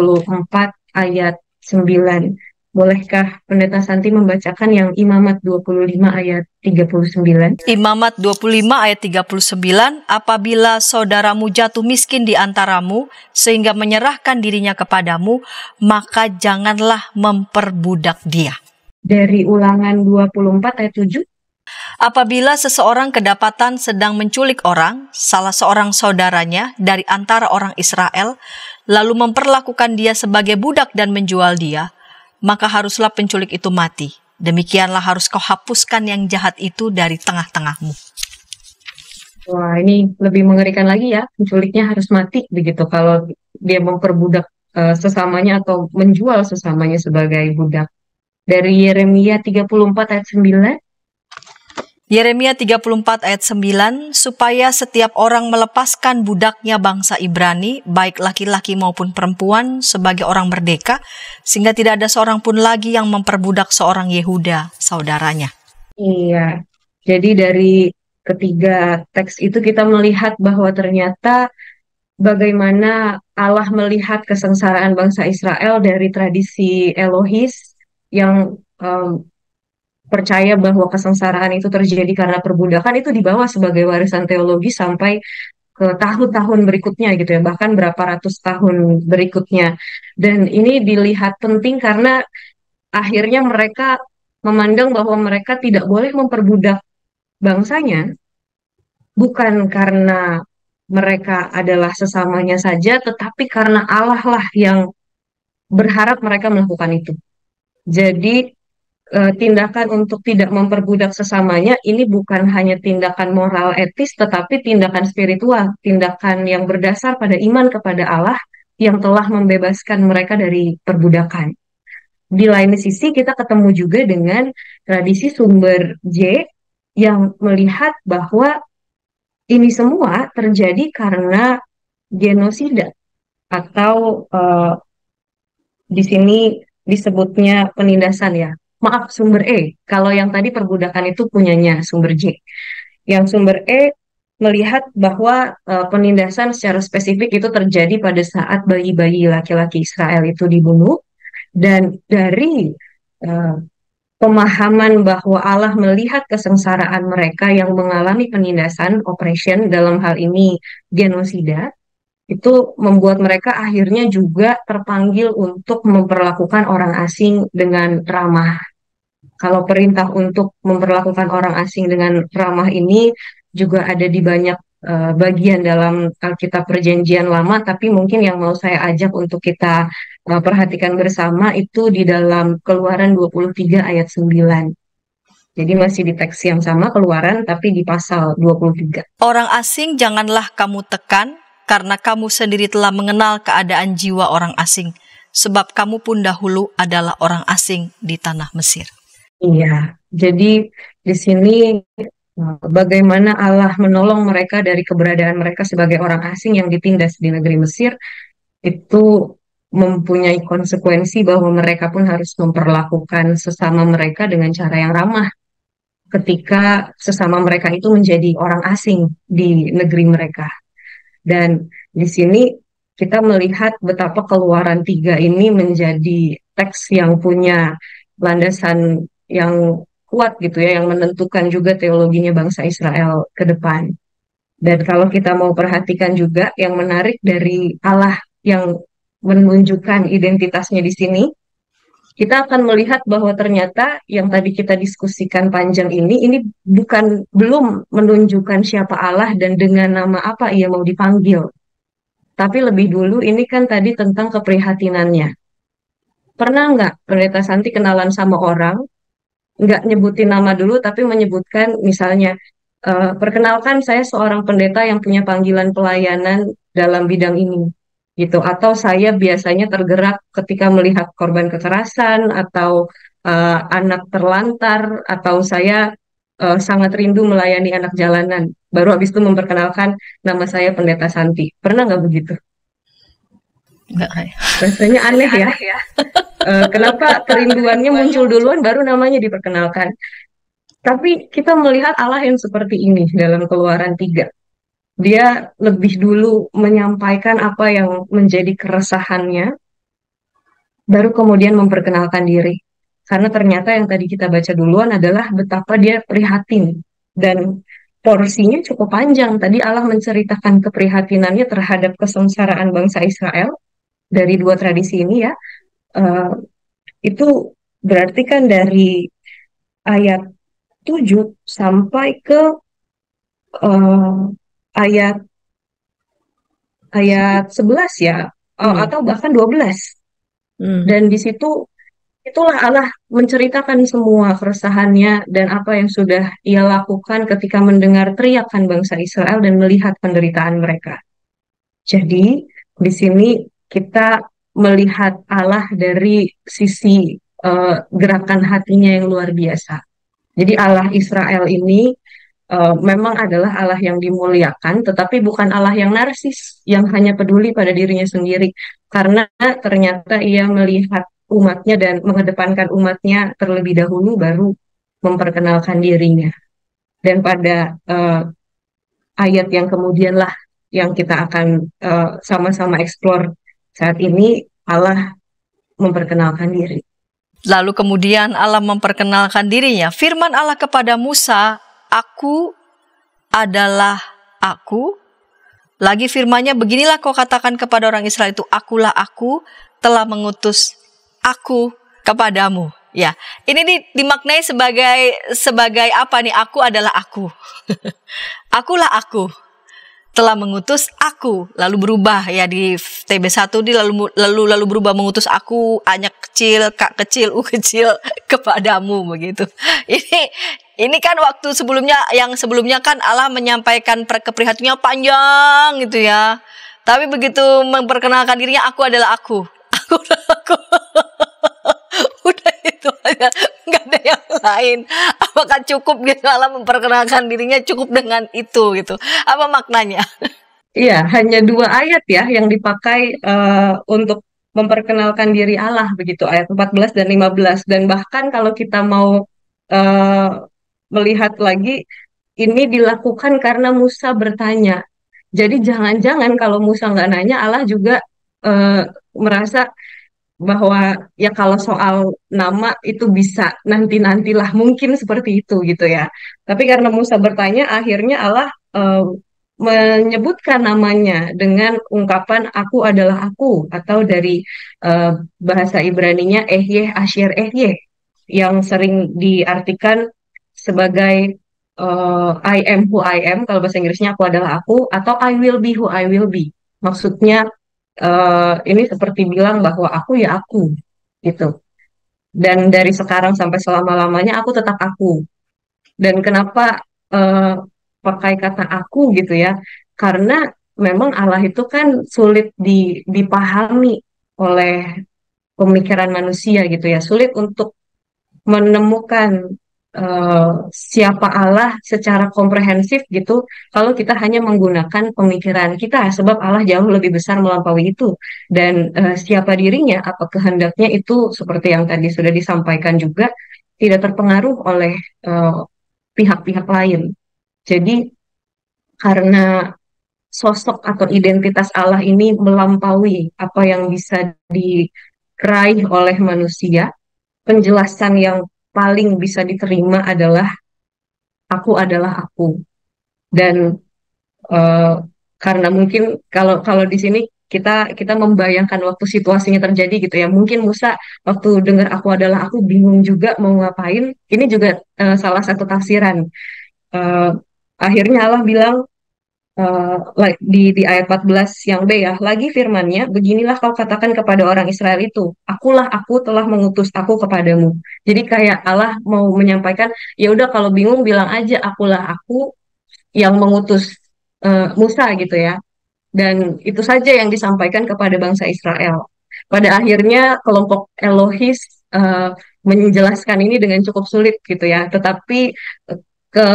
ayat 9. Bolehkah Pendeta Santi membacakan yang Imamat 25 ayat 39? Imamat 25 ayat 39, apabila saudaramu jatuh miskin di antaramu, sehingga menyerahkan dirinya kepadamu, maka janganlah memperbudak dia. Dari Ulangan 24 ayat 7. Apabila seseorang kedapatan sedang menculik orang, salah seorang saudaranya dari antara orang Israel, lalu memperlakukan dia sebagai budak dan menjual dia, maka haruslah penculik itu mati. Demikianlah harus kau hapuskan yang jahat itu dari tengah-tengahmu. Wah, ini lebih mengerikan lagi ya, penculiknya harus mati begitu kalau dia memperbudak sesamanya atau menjual sesamanya sebagai budak. Dari Yeremia 34 ayat 9. Yeremia 34 ayat 9, supaya setiap orang melepaskan budaknya bangsa Ibrani, baik laki-laki maupun perempuan, sebagai orang merdeka, sehingga tidak ada seorang pun lagi yang memperbudak seorang Yehuda, saudaranya. Iya, jadi dari ketiga teks itu kita melihat bahwa ternyata bagaimana Allah melihat kesengsaraan bangsa Israel dari tradisi Elohis yang percaya bahwa kesengsaraan itu terjadi karena perbudakan, itu dibawa sebagai warisan teologi sampai ke tahun-tahun berikutnya gitu ya, bahkan berapa ratus tahun berikutnya. Dan ini dilihat penting karena akhirnya mereka memandang bahwa mereka tidak boleh memperbudak bangsanya, bukan karena mereka adalah sesamanya saja, tetapi karena Allah lah yang berharap mereka melakukan itu. Jadi tindakan untuk tidak memperbudak sesamanya ini bukan hanya tindakan moral etis, tetapi tindakan spiritual, tindakan yang berdasar pada iman kepada Allah yang telah membebaskan mereka dari perbudakan. Di lain sisi kita ketemu juga dengan tradisi sumber J yang melihat bahwa ini semua terjadi karena genosida atau di sini disebutnya penindasan ya. Maaf, sumber E. Kalau yang tadi perbudakan itu punyanya sumber J. Yang sumber E melihat bahwa penindasan secara spesifik itu terjadi pada saat bayi-bayi laki-laki Israel itu dibunuh. Dan dari pemahaman bahwa Allah melihat kesengsaraan mereka yang mengalami penindasan, oppression, dalam hal ini genosida, itu membuat mereka akhirnya juga terpanggil untuk memperlakukan orang asing dengan ramah. Kalau perintah untuk memperlakukan orang asing dengan ramah ini juga ada di banyak bagian dalam Alkitab Perjanjian Lama, tapi mungkin yang mau saya ajak untuk kita perhatikan bersama itu di dalam Keluaran 23 ayat 9. Jadi masih di teks yang sama Keluaran tapi di pasal 23. Orang asing janganlah kamu tekan, karena kamu sendiri telah mengenal keadaan jiwa orang asing, sebab kamu pun dahulu adalah orang asing di tanah Mesir. Iya, jadi di sini bagaimana Allah menolong mereka dari keberadaan mereka sebagai orang asing yang ditindas di negeri Mesir, itu mempunyai konsekuensi bahwa mereka pun harus memperlakukan sesama mereka dengan cara yang ramah ketika sesama mereka itu menjadi orang asing di negeri mereka. Dan di sini kita melihat betapa Keluaran 3 ini menjadi teks yang punya landasan yang kuat gitu ya, yang menentukan juga teologinya bangsa Israel ke depan. Dan kalau kita mau perhatikan juga yang menarik dari Allah yang menunjukkan identitasnya di sini, kita akan melihat bahwa ternyata yang tadi kita diskusikan panjang ini belum menunjukkan siapa Allah dan dengan nama apa ia mau dipanggil. Tapi lebih dulu ini kan tadi tentang keprihatinannya. Pernah nggak Pendeta Santi kenalan sama orang, nggak nyebutin nama dulu, tapi menyebutkan misalnya, perkenalkan saya seorang pendeta yang punya panggilan pelayanan dalam bidang ini. Gitu, atau saya biasanya tergerak ketika melihat korban kekerasan atau anak terlantar, atau saya sangat rindu melayani anak jalanan. Baru habis itu memperkenalkan nama saya Pendeta Santi. Pernah nggak begitu? Enggak. Rasanya aneh ya. Kenapa kerinduannya muncul duluan baru namanya diperkenalkan? Tapi kita melihat Allah yang seperti ini dalam Keluaran 3. Dia lebih dulu menyampaikan apa yang menjadi keresahannya, baru kemudian memperkenalkan diri. Karena ternyata yang tadi kita baca duluan adalah betapa dia prihatin. Dan porsinya cukup panjang. Tadi Allah menceritakan keprihatinannya terhadap kesengsaraan bangsa Israel dari dua tradisi ini ya. Itu berarti kan dari ayat 7 sampai ke ayat 11 ya, atau bahkan 12. Dan di situ itulah Allah menceritakan semua keresahannya dan apa yang sudah ia lakukan ketika mendengar teriakan bangsa Israel dan melihat penderitaan mereka. Jadi di sini kita melihat Allah dari sisi gerakan hatinya yang luar biasa. Jadi Allah Israel ini memang adalah Allah yang dimuliakan, tetapi bukan Allah yang narsis, yang hanya peduli pada dirinya sendiri. Karena ternyata ia melihat umatnya dan mengedepankan umatnya terlebih dahulu, baru memperkenalkan dirinya. Dan pada ayat yang kemudian lah yang kita akan sama-sama eksplor saat ini, Allah memperkenalkan diri. Lalu kemudian Allah memperkenalkan dirinya. Firman Allah kepada Musa, Aku adalah aku. Lagi firmannya, beginilah kau katakan kepada orang Israel itu, Akulah aku, telah mengutus aku kepadamu. Ya, ini dimaknai sebagai apa nih? Aku adalah aku. Akulah aku, telah mengutus aku. Lalu berubah ya di TB1 di lalu berubah mengutus aku, anak kecil, kak kecil, kecil kepadamu begitu. Ini kan waktu yang sebelumnya kan Allah menyampaikan keprihatinannya panjang gitu ya. Tapi begitu memperkenalkan dirinya, aku adalah aku. Aku adalah aku. Udah itu aja, nggak ada yang lain. Apakah cukup gitu Allah memperkenalkan dirinya cukup dengan itu gitu? Apa maknanya? Iya, hanya 2 ayat ya yang dipakai untuk memperkenalkan diri Allah begitu, ayat 14 dan 15. Dan bahkan kalau kita mau melihat lagi, ini dilakukan karena Musa bertanya. Jadi jangan-jangan kalau Musa nggak nanya, Allah juga merasa bahwa ya kalau soal nama itu bisa nanti-nantilah, mungkin seperti itu gitu ya. Tapi karena Musa bertanya, akhirnya Allah menyebutkan namanya dengan ungkapan aku adalah aku, atau dari bahasa Ibraninya Ehyeh Asher Ehyeh, yang sering diartikan sebagai I am who I am. Kalau bahasa Inggrisnya aku adalah aku, atau I will be who I will be. Maksudnya ini seperti bilang bahwa aku ya aku gitu. Dan dari sekarang sampai selama-lamanya aku tetap aku. Dan kenapa eh, pakai kata aku gitu ya? Karena memang Allah itu kan sulit dipahami oleh pemikiran manusia gitu ya, sulit untuk menemukan siapa Allah secara komprehensif gitu kalau kita hanya menggunakan pemikiran kita, sebab Allah jauh lebih besar melampaui itu. Dan siapa dirinya, apa kehendaknya itu seperti yang tadi sudah disampaikan juga tidak terpengaruh oleh eh, pihak-pihak lain. Jadi karena sosok atau identitas Allah ini melampaui apa yang bisa diraih oleh manusia, penjelasan yang paling bisa diterima adalah aku adalah aku. Dan eh, karena mungkin kalau kalau di sini kita kita membayangkan waktu situasinya terjadi gitu ya. Mungkin Musa waktu dengar aku adalah aku bingung juga mau ngapain. Ini juga salah satu tafsiran. Eh, Akhirnya Allah bilang di ayat 14 yang B ya, lagi firman-Nya, beginilah kau katakan kepada orang Israel itu, akulah aku telah mengutus aku kepadamu. Jadi kayak Allah mau menyampaikan, ya udah kalau bingung bilang aja akulah aku yang mengutus Musa gitu ya. Dan itu saja yang disampaikan kepada bangsa Israel. Pada akhirnya kelompok Elohis eh, menjelaskan ini dengan cukup sulit gitu ya. Tetapi ke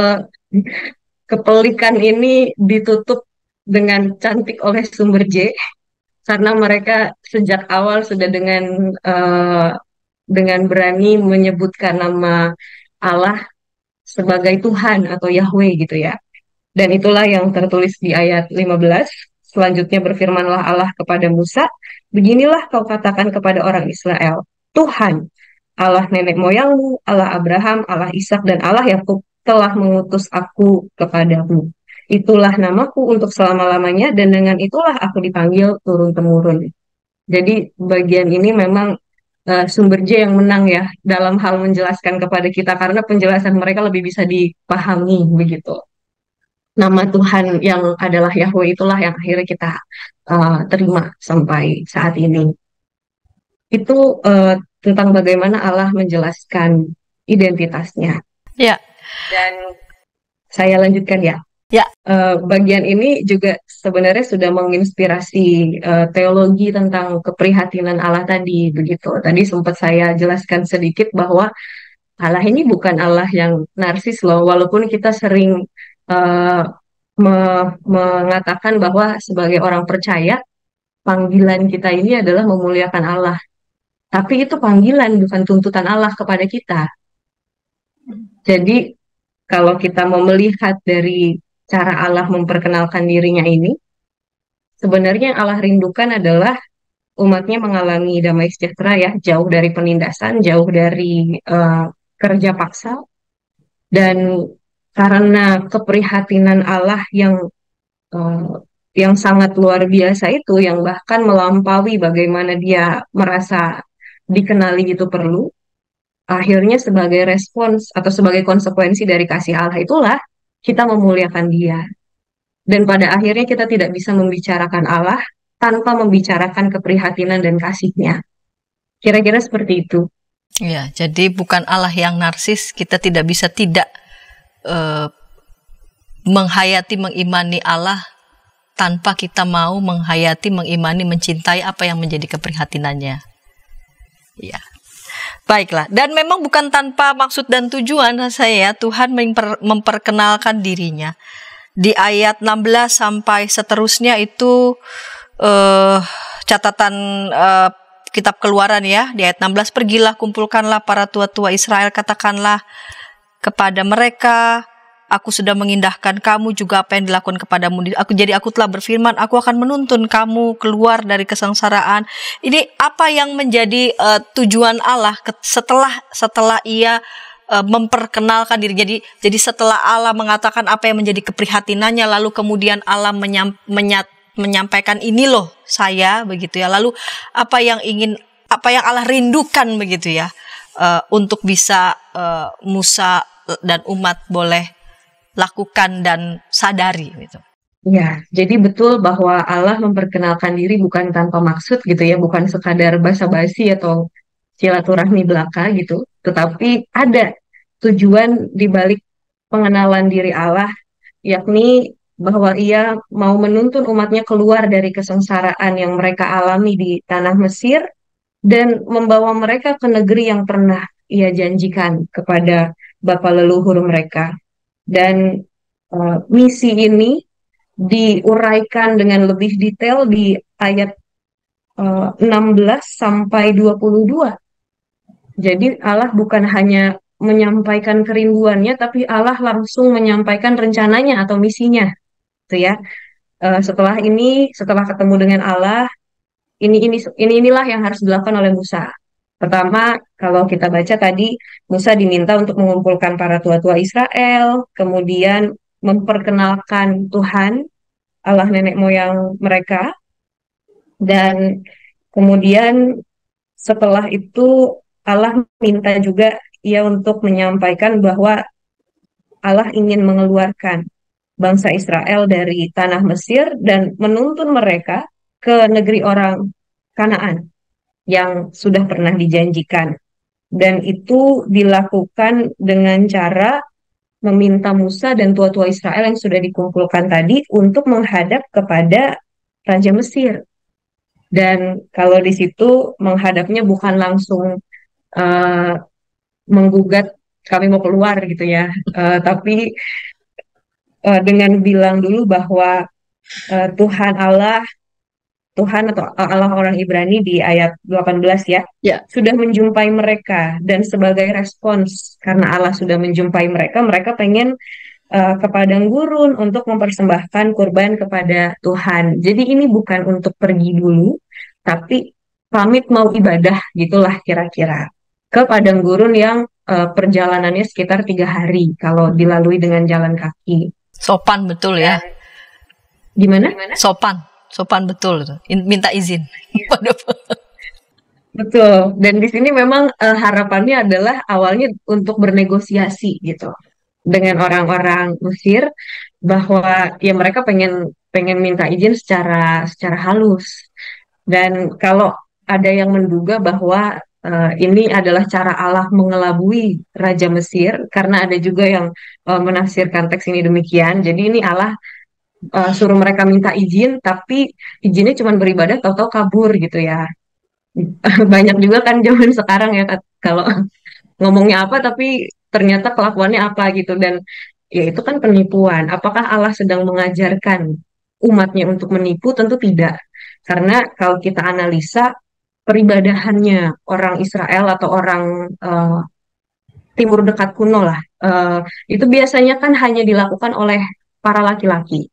kepelikan ini ditutup dengan cantik oleh sumber J, karena mereka sejak awal sudah dengan berani menyebutkan nama Allah sebagai Tuhan atau Yahweh gitu ya. Dan itulah yang tertulis di ayat 15. Selanjutnya berfirmanlah Allah kepada Musa, beginilah kau katakan kepada orang Israel, Tuhan, Allah nenek moyangmu, Allah Abraham, Allah Ishak dan Allah Yakub telah mengutus aku kepadamu. Itulah namaku untuk selama-lamanya dan dengan itulah aku dipanggil turun-temurun. Jadi bagian ini memang sumber J yang menang ya dalam hal menjelaskan kepada kita karena penjelasan mereka lebih bisa dipahami begitu. Nama Tuhan yang adalah Yahweh itulah yang akhirnya kita terima sampai saat ini. Itu tentang bagaimana Allah menjelaskan identitasnya. Ya, Dan saya lanjutkan ya. ya. Bagian ini juga sebenarnya sudah menginspirasi teologi tentang keprihatinan Allah tadi, begitu. Tadi sempat saya jelaskan sedikit bahwa Allah ini bukan Allah yang narsis loh, walaupun kita sering eh, mengatakan bahwa sebagai orang percaya, panggilan kita ini adalah memuliakan Allah. Tapi itu panggilan, bukan tuntutan Allah kepada kita. Jadi kalau kita mau melihat dari cara Allah memperkenalkan dirinya ini, sebenarnya yang Allah rindukan adalah umatnya mengalami damai sejahtera ya, jauh dari penindasan, jauh dari kerja paksa, dan karena keprihatinan Allah eh, yang sangat luar biasa itu, yang bahkan melampaui bagaimana dia merasa dikenali itu perlu, akhirnya sebagai respons atau sebagai konsekuensi dari kasih Allah itulah kita memuliakan dia. Dan pada akhirnya kita tidak bisa membicarakan Allah tanpa membicarakan keprihatinan dan kasihnya. Kira-kira seperti itu. Ya, jadi bukan Allah yang narsis, kita tidak bisa tidak menghayati, mengimani Allah tanpa kita mau menghayati, mengimani, mencintai apa yang menjadi keprihatinannya. Ya. Baiklah, dan memang bukan tanpa maksud dan tujuan saya, Tuhan memperkenalkan dirinya. Di ayat 16 sampai seterusnya itu catatan kitab Keluaran ya. Di ayat 16, pergilah kumpulkanlah para tua-tua Israel, katakanlah kepada mereka, aku sudah mengindahkan kamu juga apa yang dilakukan kepadamu. Aku telah berfirman, aku akan menuntun kamu keluar dari kesengsaraan. Ini apa yang menjadi tujuan Allah setelah ia memperkenalkan diri. Jadi setelah Allah mengatakan apa yang menjadi keprihatinannya, lalu kemudian Allah menyampaikan ini loh saya begitu ya. Lalu apa yang Allah rindukan begitu ya, untuk bisa Musa dan umat boleh lakukan dan sadari gitu. Ya, jadi betul bahwa Allah memperkenalkan diri bukan tanpa maksud gitu ya, bukan sekadar basa-basi atau silaturahmi belaka gitu, tetapi ada tujuan di balik pengenalan diri Allah, yakni bahwa ia mau menuntun umatnya keluar dari kesengsaraan yang mereka alami di tanah Mesir dan membawa mereka ke negeri yang pernah ia janjikan kepada bapa leluhur mereka. Dan misi ini diuraikan dengan lebih detail di ayat 16 sampai 22. Jadi Allah bukan hanya menyampaikan kerinduannya, tapi Allah langsung menyampaikan rencananya atau misinya, gitu ya. Setelah ketemu dengan Allah, inilah yang harus dilakukan oleh Musa. Pertama, kalau kita baca tadi, Musa diminta untuk mengumpulkan para tua-tua Israel, kemudian memperkenalkan Tuhan, Allah nenek moyang mereka, dan kemudian setelah itu Allah minta juga ia untuk menyampaikan bahwa Allah ingin mengeluarkan bangsa Israel dari tanah Mesir dan menuntun mereka ke negeri orang Kanaan yang sudah pernah dijanjikan. Dan itu dilakukan dengan cara meminta Musa dan tua-tua Israel yang sudah dikumpulkan tadi untuk menghadap kepada Raja Mesir. Dan kalau di situ menghadapnya bukan langsung menggugat kami mau keluar gitu ya, tapi dengan bilang dulu bahwa Tuhan Allah, Tuhan atau Allah orang Ibrani di ayat 18 ya, sudah menjumpai mereka dan sebagai respons karena Allah sudah menjumpai mereka, mereka pengen ke padang gurun untuk mempersembahkan kurban kepada Tuhan. Jadi ini bukan untuk pergi dulu, tapi pamit mau ibadah gitulah kira-kira ke padang gurun yang perjalanannya sekitar 3 hari kalau dilalui dengan jalan kaki. Sopan betul ya. Gimana? Sopan betul itu. Minta izin. Betul. Dan di sini memang harapannya adalah awalnya untuk bernegosiasi gitu dengan orang-orang Mesir bahwa ya mereka pengen minta izin secara halus. Dan kalau ada yang menduga bahwa ini adalah cara Allah mengelabui Raja Mesir, karena ada juga yang menafsirkan teks ini demikian. Jadi ini Allah suruh mereka minta izin, tapi izinnya cuma beribadah, tahu-tahu kabur gitu ya. Banyak juga kan zaman sekarang ya, kalau ngomongnya apa tapi ternyata kelakuannya apa gitu. Dan ya itu kan penipuan. Apakah Allah sedang mengajarkan umatnya untuk menipu? Tentu tidak. Karena kalau kita analisa peribadahannya orang Israel atau orang Timur Dekat kuno lah, itu biasanya kan hanya dilakukan oleh para laki-laki.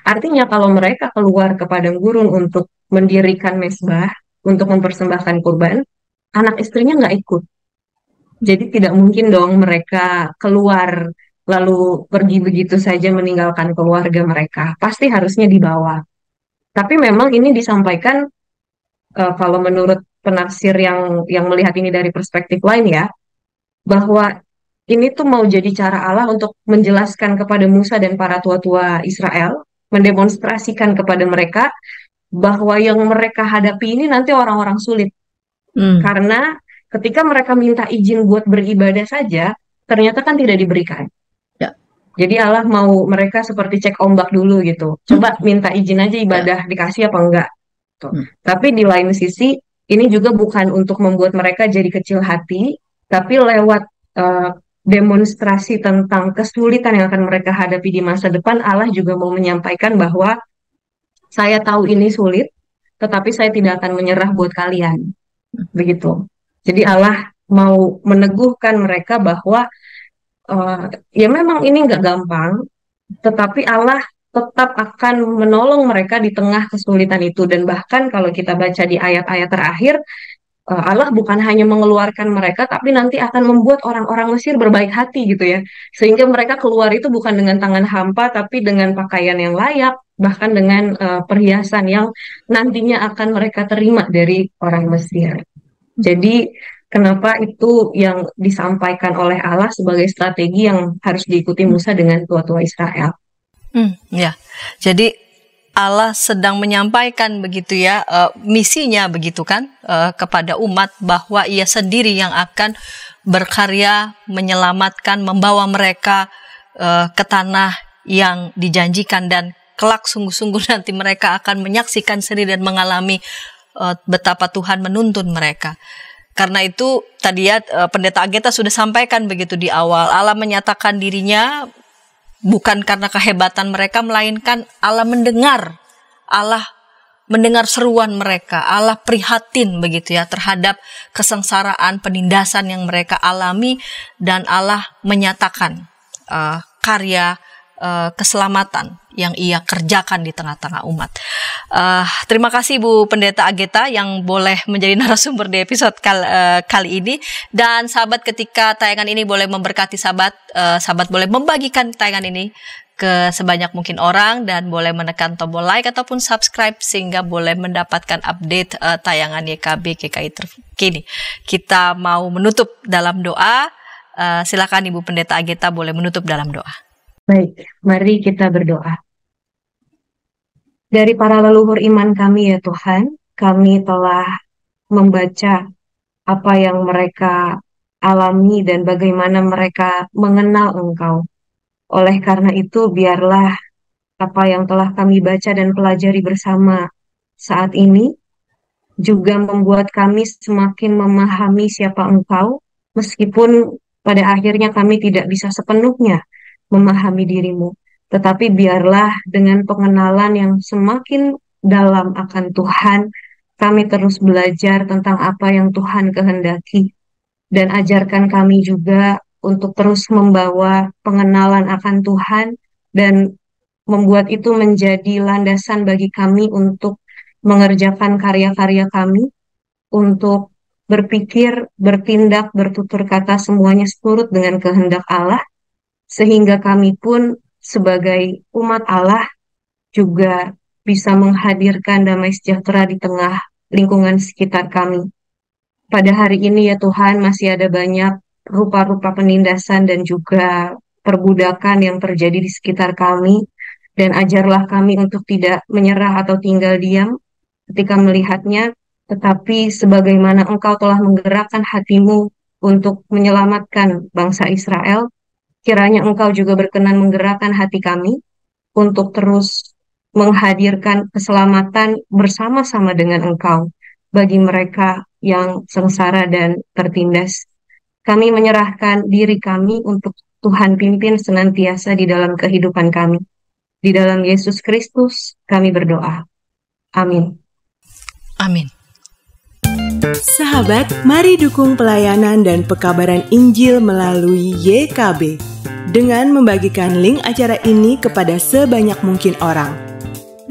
Artinya kalau mereka keluar ke padang gurun untuk mendirikan mezbah, untuk mempersembahkan kurban, anak istrinya nggak ikut. Jadi tidak mungkin dong mereka keluar lalu pergi begitu saja meninggalkan keluarga mereka. Pasti harusnya dibawa. Tapi memang ini disampaikan kalau menurut penafsir yang melihat ini dari perspektif lain ya, bahwa ini tuh mau jadi cara Allah untuk menjelaskan kepada Musa dan para tua-tua Israel, mendemonstrasikan kepada mereka bahwa yang mereka hadapi ini nanti orang-orang sulit. Karena ketika mereka minta izin buat beribadah saja, ternyata kan tidak diberikan. Jadi Allah mau mereka seperti cek ombak dulu gitu. Coba minta izin aja ibadah, dikasih apa enggak. Tapi di lain sisi, ini juga bukan untuk membuat mereka jadi kecil hati, tapi lewat demonstrasi tentang kesulitan yang akan mereka hadapi di masa depan, Allah juga mau menyampaikan bahwa saya tahu ini sulit, tetapi saya tidak akan menyerah buat kalian. Begitu. Jadi Allah mau meneguhkan mereka bahwa ya memang ini nggak gampang, tetapi Allah tetap akan menolong mereka di tengah kesulitan itu. Dan bahkan kalau kita baca di ayat-ayat terakhir, Allah bukan hanya mengeluarkan mereka, tapi nanti akan membuat orang-orang Mesir berbaik hati gitu ya. Sehingga mereka keluar itu bukan dengan tangan hampa, tapi dengan pakaian yang layak, bahkan dengan perhiasan yang nantinya akan mereka terima dari orang Mesir. Jadi kenapa itu yang disampaikan oleh Allah sebagai strategi yang harus diikuti Musa dengan tua-tua Israel. Ya, jadi Allah sedang menyampaikan begitu ya, misinya begitu kan, kepada umat bahwa ia sendiri yang akan berkarya menyelamatkan, membawa mereka ke tanah yang dijanjikan, dan kelak sungguh-sungguh nanti mereka akan menyaksikan sendiri dan mengalami betapa Tuhan menuntun mereka. Karena itu tadi ya Pendeta Ageta sudah sampaikan begitu di awal, Allah menyatakan dirinya bukan karena kehebatan mereka, melainkan Allah mendengar seruan mereka, Allah prihatin begitu ya terhadap kesengsaraan, penindasan yang mereka alami, dan Allah menyatakan karya keselamatan yang Ia kerjakan di tengah-tengah umat. Terima kasih Bu Pendeta Ageta yang boleh menjadi narasumber di episode kali ini. Dan sahabat, ketika tayangan ini boleh memberkati sahabat, sahabat boleh membagikan tayangan ini ke sebanyak mungkin orang, dan boleh menekan tombol like ataupun subscribe sehingga boleh mendapatkan update tayangan YKB GKI terkini. Kita mau menutup dalam doa. Silakan Ibu Pendeta Ageta boleh menutup dalam doa. Baik, mari kita berdoa. Dari para leluhur iman kami ya Tuhan, kami telah membaca apa yang mereka alami dan bagaimana mereka mengenal Engkau. Oleh karena itu, biarlah apa yang telah kami baca dan pelajari bersama saat ini juga membuat kami semakin memahami siapa Engkau, meskipun pada akhirnya kami tidak bisa sepenuhnya memahami dirimu. Tetapi biarlah dengan pengenalan yang semakin dalam akan Tuhan, kami terus belajar tentang apa yang Tuhan kehendaki. Dan ajarkan kami juga untuk terus membawa pengenalan akan Tuhan dan membuat itu menjadi landasan bagi kami untuk mengerjakan karya-karya kami, untuk berpikir, bertindak, bertutur kata semuanya seturut dengan kehendak Allah, sehingga kami pun sebagai umat Allah juga bisa menghadirkan damai sejahtera di tengah lingkungan sekitar kami. Pada hari ini ya Tuhan, masih ada banyak rupa-rupa penindasan dan juga perbudakan yang terjadi di sekitar kami, dan ajarlah kami untuk tidak menyerah atau tinggal diam ketika melihatnya, tetapi sebagaimana Engkau telah menggerakkan hatimu untuk menyelamatkan bangsa Israel, kiranya Engkau juga berkenan menggerakkan hati kami untuk terus menghadirkan keselamatan bersama-sama dengan Engkau bagi mereka yang sengsara dan tertindas. Kami menyerahkan diri kami untuk Tuhan pimpin senantiasa di dalam kehidupan kami. Di dalam Yesus Kristus kami berdoa. Amin. Amin. Sahabat, mari dukung pelayanan dan pekabaran Injil melalui YKB dengan membagikan link acara ini kepada sebanyak mungkin orang.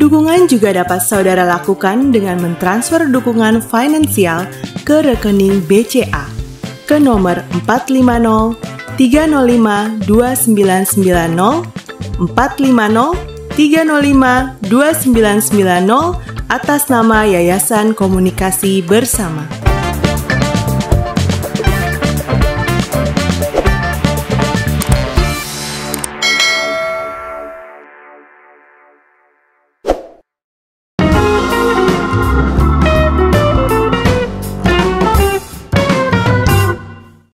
Dukungan juga dapat saudara lakukan dengan mentransfer dukungan finansial ke rekening BCA ke nomor 450 305 2990 450 305 2990 atas nama Yayasan Komunikasi Bersama.